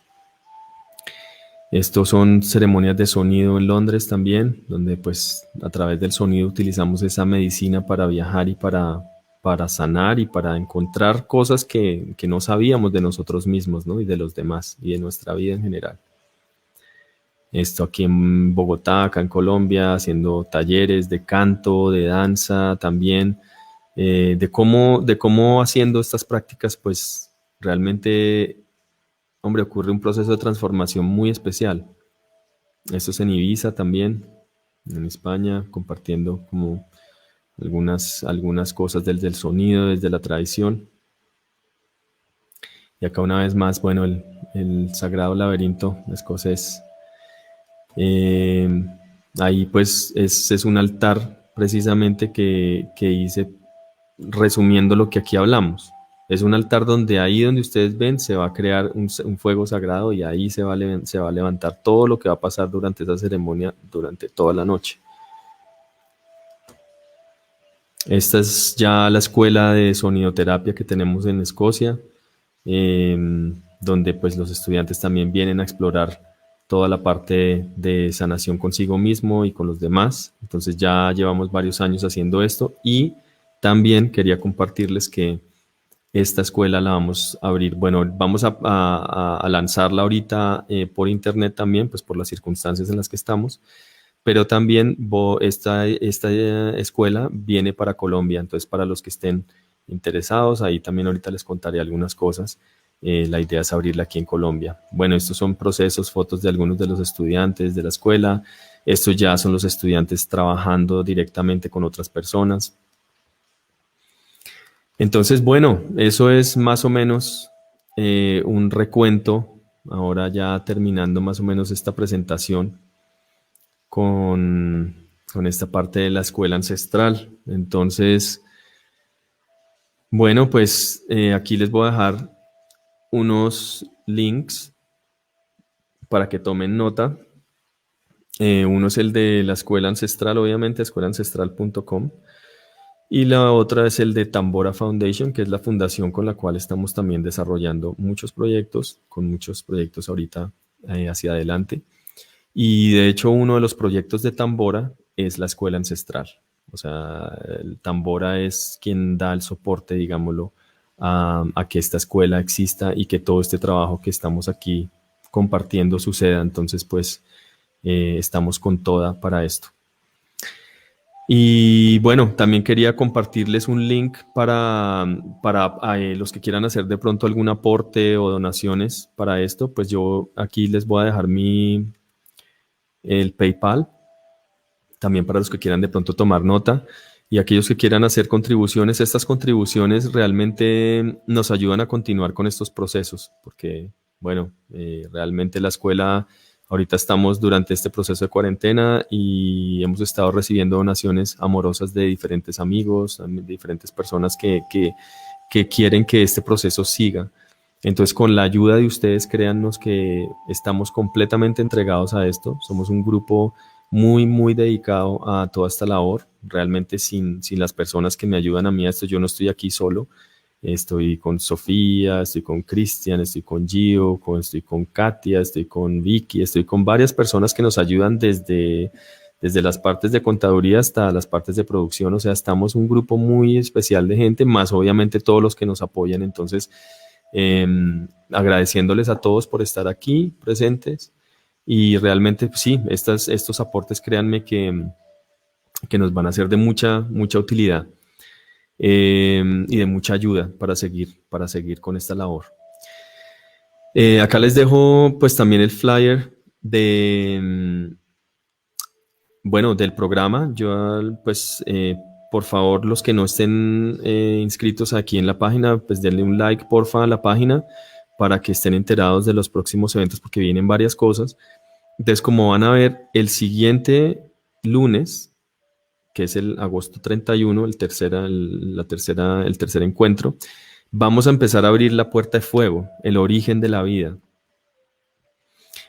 Estos son ceremonias de sonido en Londres también, donde pues a través del sonido utilizamos esa medicina para viajar y para sanar y para encontrar cosas que no sabíamos de nosotros mismos, ¿no? Y de los demás y de nuestra vida en general. Esto aquí en Bogotá, acá en Colombia, haciendo talleres de canto, de danza también, de cómo haciendo estas prácticas, pues realmente, hombre, ocurre un proceso de transformación muy especial. Esto es en Ibiza también, en España, compartiendo como algunas cosas desde el sonido, desde la tradición. Y acá una vez más, bueno, el Sagrado Laberinto escocés, Eh, Ahí pues es un altar precisamente que hice resumiendo lo que aquí hablamos. Es un altar donde ahí donde ustedes ven se va a crear un fuego sagrado y ahí se va a levantar todo lo que va a pasar durante esa ceremonia durante toda la noche. Esta es ya la escuela de sonidoterapia que tenemos en Escocia, eh, donde pues los estudiantes también vienen a explorar toda la parte de sanación consigo mismo y con los demás. Entonces ya llevamos varios años haciendo esto y también quería compartirles que esta escuela la vamos a abrir, bueno, vamos a lanzarla ahorita por internet también, pues por las circunstancias en las que estamos, pero también esta escuela viene para Colombia, entonces para los que estén interesados, ahí también ahorita les contaré algunas cosas. La idea es abrirla aquí en Colombia. Bueno, estos son procesos, fotos de algunos de los estudiantes de la escuela. Estos ya son los estudiantes trabajando directamente con otras personas. Entonces, bueno, eso es más o menos un recuento, ahora ya terminando más o menos esta presentación con esta parte de la escuela ancestral. Entonces, bueno, pues aquí les voy a dejar unos links para que tomen nota. Uno es el de la escuela ancestral, obviamente, escuelaancestral.com. Y la otra es el de Tambora Foundation, que es la fundación con la cual estamos también desarrollando muchos proyectos, con muchos proyectos ahorita hacia adelante. Y de hecho uno de los proyectos de Tambora es la escuela ancestral. O sea, el Tambora es quien da el soporte, digámoslo, a que esta escuela exista y que todo este trabajo que estamos aquí compartiendo suceda. Entonces, pues, estamos con toda para esto. Y bueno, también quería compartirles un link para los que quieran hacer de pronto algún aporte o donaciones para esto. Pues yo aquí les voy a dejar el PayPal, también para los que quieran de pronto tomar nota. Y aquellos que quieran hacer contribuciones, estas contribuciones realmente nos ayudan a continuar con estos procesos, porque, bueno, realmente la escuela, ahorita estamos durante este proceso de cuarentena y hemos estado recibiendo donaciones amorosas de diferentes amigos, de diferentes personas que quieren que este proceso siga. Entonces, con la ayuda de ustedes, créannos que estamos completamente entregados a esto. Somos un grupo muy, muy dedicado a toda esta labor. Realmente sin las personas que me ayudan a mí a esto, yo no estoy aquí solo. Estoy con Sofía, estoy con Cristian, estoy con Gio, estoy con Katia, estoy con Vicky, estoy con varias personas que nos ayudan desde las partes de contaduría hasta las partes de producción. O sea, estamos un grupo muy especial de gente, más obviamente todos los que nos apoyan. Entonces, agradeciéndoles a todos por estar aquí presentes y realmente pues, sí, estos aportes créanme que nos van a ser de mucha, mucha utilidad y de mucha ayuda para seguir con esta labor. Acá les dejo pues también el flyer bueno, del programa. Yo pues por favor los que no estén inscritos aquí en la página, pues denle un like porfa a la página para que estén enterados de los próximos eventos porque vienen varias cosas. Entonces, como van a ver, el siguiente lunes, que es el agosto 31, el tercer encuentro, vamos a empezar a abrir la puerta de fuego, el origen de la vida.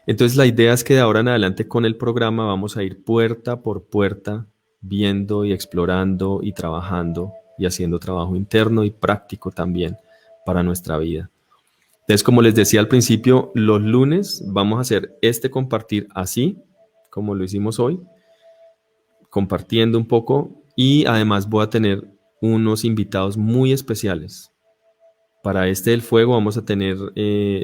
Entonces la idea es que de ahora en adelante con el programa vamos a ir puerta por puerta, viendo y explorando y trabajando y haciendo trabajo interno y práctico también para nuestra vida. Entonces, como les decía al principio, los lunes vamos a hacer este compartir así, como lo hicimos hoy, compartiendo un poco y además voy a tener unos invitados muy especiales. Para este del fuego vamos a tener,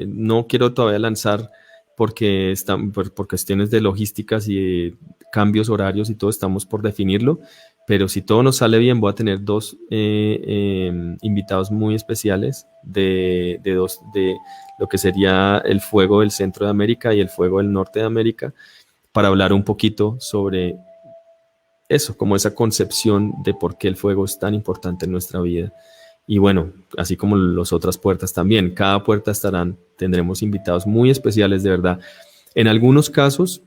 no quiero todavía lanzar porque están por cuestiones de logísticas y de cambios horarios y todo estamos por definirlo, pero si todo nos sale bien voy a tener dos invitados muy especiales de lo que sería el fuego del centro de América y el fuego del norte de América para hablar un poquito sobre eso, como esa concepción de por qué el fuego es tan importante en nuestra vida. Y bueno, así como las otras puertas también, cada puerta tendremos invitados muy especiales de verdad. En algunos casos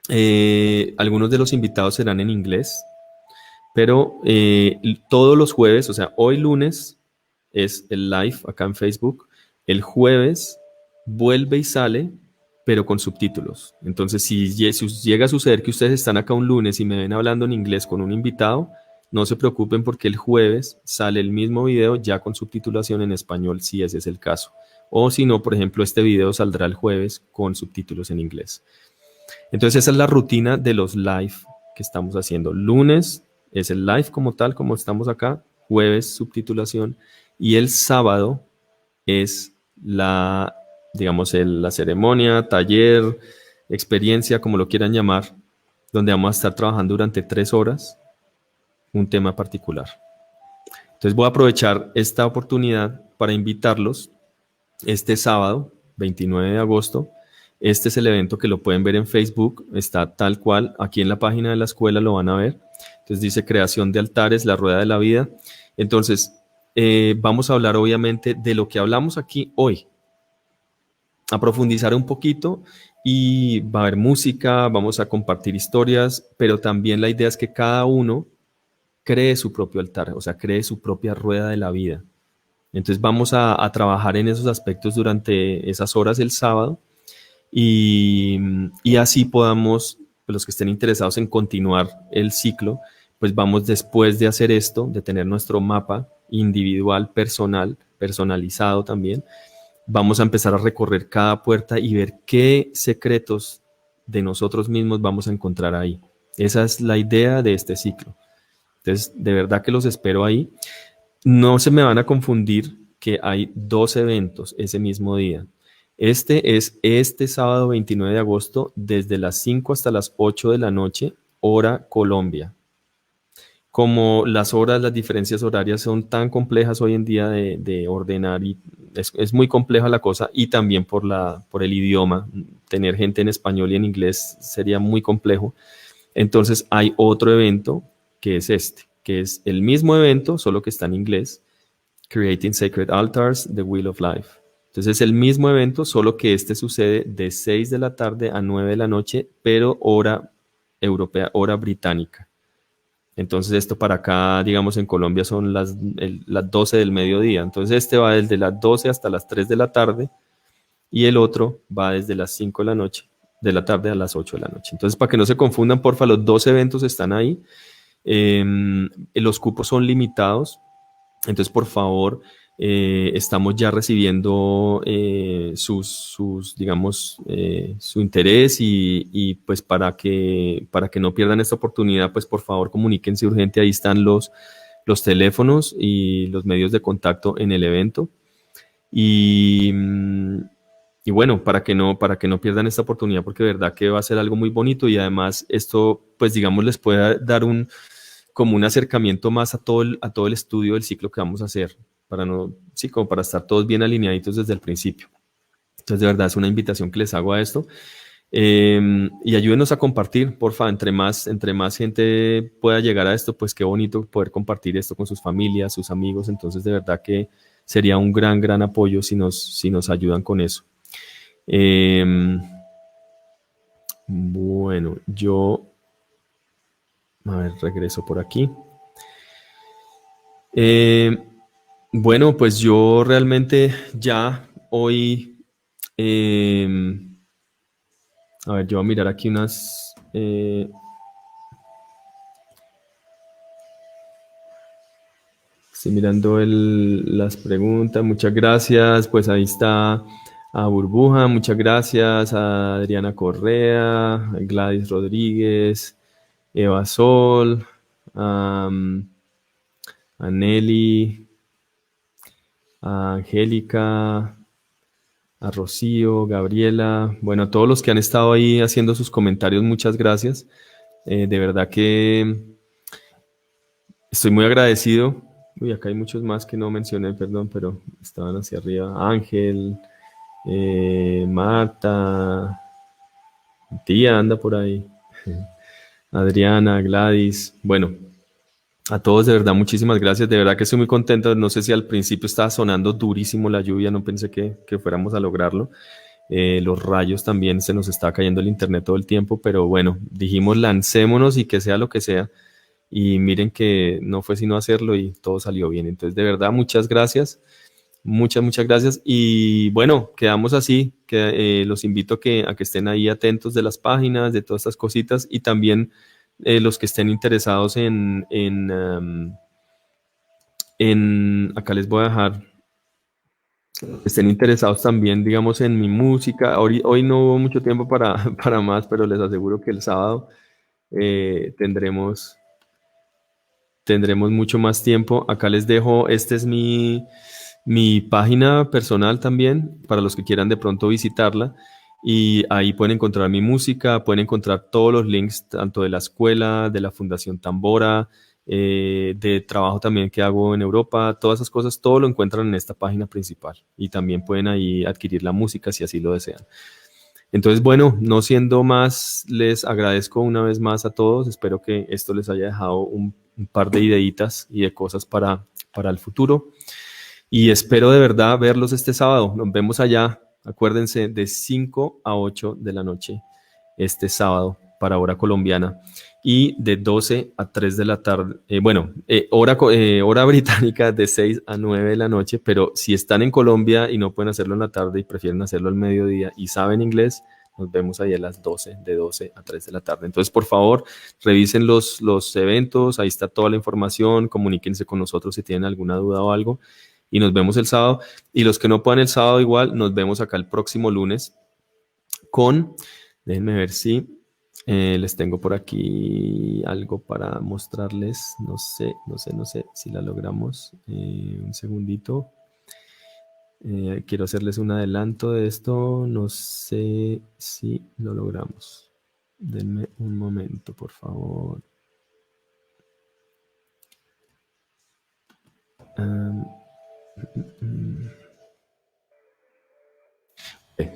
Algunos de los invitados serán en inglés, pero todos los jueves, o sea, hoy lunes es el live acá en Facebook. El jueves vuelve y sale, pero con subtítulos. Entonces, si llega a suceder que ustedes están acá un lunes y me ven hablando en inglés con un invitado, no se preocupen porque el jueves sale el mismo video ya con subtitulación en español, si ese es el caso. O si no, por ejemplo, este video saldrá el jueves con subtítulos en inglés. Entonces, esa es la rutina de los live que estamos haciendo. Lunes es el live como tal, como estamos acá. Jueves, subtitulación. Y el sábado es la, digamos, la ceremonia, taller, experiencia, como lo quieran llamar, donde vamos a estar trabajando durante 3 horas un tema particular. Entonces voy a aprovechar esta oportunidad para invitarlos este sábado, 29 de agosto. Este es el evento que lo pueden ver en Facebook, está tal cual, aquí en la página de la escuela lo van a ver. Entonces dice creación de altares, la rueda de la vida. Entonces, vamos a hablar obviamente de lo que hablamos aquí hoy, a profundizar un poquito y va a haber música, vamos a compartir historias, pero también la idea es que cada uno cree su propio altar, o sea, cree su propia rueda de la vida. Entonces vamos a trabajar en esos aspectos durante esas horas el sábado y así podamos, pues, los que estén interesados en continuar el ciclo, pues vamos después de hacer esto, de tener nuestro mapa individual, personal, personalizado también, vamos a empezar a recorrer cada puerta y ver qué secretos de nosotros mismos vamos a encontrar ahí. Esa es la idea de este ciclo. Entonces, de verdad que los espero ahí. No se me van a confundir que hay 2 eventos ese mismo día. Este es este sábado 29 de agosto desde las 5 hasta las 8 de la noche, hora Colombia. Como las horas, las diferencias horarias son tan complejas hoy en día de ordenar y es muy compleja la cosa y también por el idioma. Tener gente en español y en inglés sería muy complejo. Entonces hay otro evento que es este, que es el mismo evento, solo que está en inglés, Creating Sacred Altars, The Wheel of Life. Entonces es el mismo evento, solo que este sucede de 6 de la tarde a 9 de la noche, pero hora europea, hora británica. Entonces esto para acá, digamos en Colombia son las 12 del mediodía. Entonces este va desde las 12 hasta las 3 de la tarde y el otro va desde las 5 de la noche, de la tarde a las 8 de la noche. Entonces para que no se confundan, porfa, los 2 eventos están ahí. Los cupos son limitados. Entonces, por favor, estamos ya recibiendo digamos, su interés y pues para que no pierdan esta oportunidad, pues por favor comuníquense urgente. Ahí están los teléfonos y los medios de contacto en el evento. Y, y bueno, para que no pierdan esta oportunidad, porque de verdad que va a ser algo muy bonito y además esto, pues digamos, les puede dar como un acercamiento más a todo el estudio del ciclo que vamos a hacer, para no, sí, como para estar todos bien alineaditos desde el principio. Entonces, de verdad, es una invitación que les hago a esto. Y ayúdenos a compartir, porfa, entre más gente pueda llegar a esto, pues qué bonito poder compartir esto con sus familias, sus amigos. Entonces, de verdad que sería un gran, gran apoyo si nos ayudan con eso. Bueno, a ver, regreso por aquí. Bueno, pues yo realmente ya hoy, a ver, yo voy a mirar aquí estoy mirando las preguntas, muchas gracias, pues ahí está a Burbuja, muchas gracias, a Adriana Correa, a Gladys Rodríguez, Eva Sol, a Nelly, a Angélica, a Rocío, Gabriela, bueno, a todos los que han estado ahí haciendo sus comentarios, muchas gracias. De verdad que estoy muy agradecido. Uy, acá hay muchos más que no mencioné, perdón, pero estaban hacia arriba. Ángel, Marta, tía anda por ahí. Adriana, Gladys. Bueno, a todos de verdad muchísimas gracias. De verdad que estoy muy contento. No sé si al principio estaba sonando durísimo la lluvia, no pensé que fuéramos a lograrlo. los rayos también, se nos está cayendo el internet todo el tiempo, pero bueno, dijimos lancémonos y que sea lo que sea. Y miren que no fue sino hacerlo y todo salió bien. Entonces, de verdad, muchas gracias. Muchas gracias. Y bueno, quedamos así, que los invito a que estén ahí atentos de las páginas, de todas estas cositas y también los que estén interesados acá les voy a dejar, estén interesados también, digamos, en mi música. Hoy no hubo mucho tiempo para, para más, pero les aseguro que el sábado tendremos mucho más tiempo. Acá les dejo, este es mi página personal también, para los que quieran de pronto visitarla. Y ahí pueden encontrar mi música, pueden encontrar todos los links, tanto de la escuela, de la Fundación Tambora, de trabajo también que hago en Europa, todas esas cosas, todo lo encuentran en esta página principal. Y también pueden ahí adquirir la música si así lo desean. Entonces, bueno, no siendo más, les agradezco una vez más a todos. Espero que esto les haya dejado un par de ideitas y de cosas para el futuro. Y espero de verdad verlos este sábado. Nos vemos allá. Acuérdense, de 5 a 8 de la noche este sábado para hora colombiana y de 12 a 3 de la tarde, hora británica de 6 a 9 de la noche, pero si están en Colombia y no pueden hacerlo en la tarde y prefieren hacerlo al mediodía y saben inglés, nos vemos ahí a las 12, de 12 a 3 de la tarde. Entonces, por favor, revisen los eventos, ahí está toda la información, comuníquense con nosotros si tienen alguna duda o algo y nos vemos el sábado. Y los que no puedan el sábado igual, nos vemos acá el próximo lunes con, déjenme ver si les tengo por aquí algo para mostrarles. No sé si la logramos. Un segundito. Quiero hacerles un adelanto de esto. No sé si lo logramos. Denme un momento, por favor.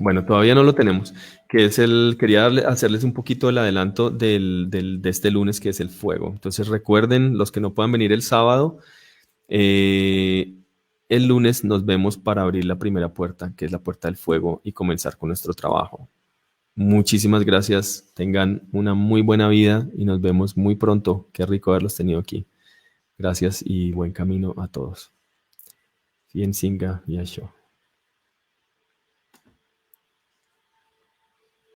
Bueno, todavía no lo tenemos, que es quería hacerles un poquito el adelanto de este lunes, que es el fuego. Entonces recuerden, los que no puedan venir el sábado, eh, el lunes nos vemos para abrir la primera puerta, que es la puerta del fuego, y comenzar con nuestro trabajo. Muchísimas gracias, tengan una muy buena vida y nos vemos muy pronto. Qué rico haberlos tenido aquí. Gracias y buen camino a todos. Bien, Singa y Asho.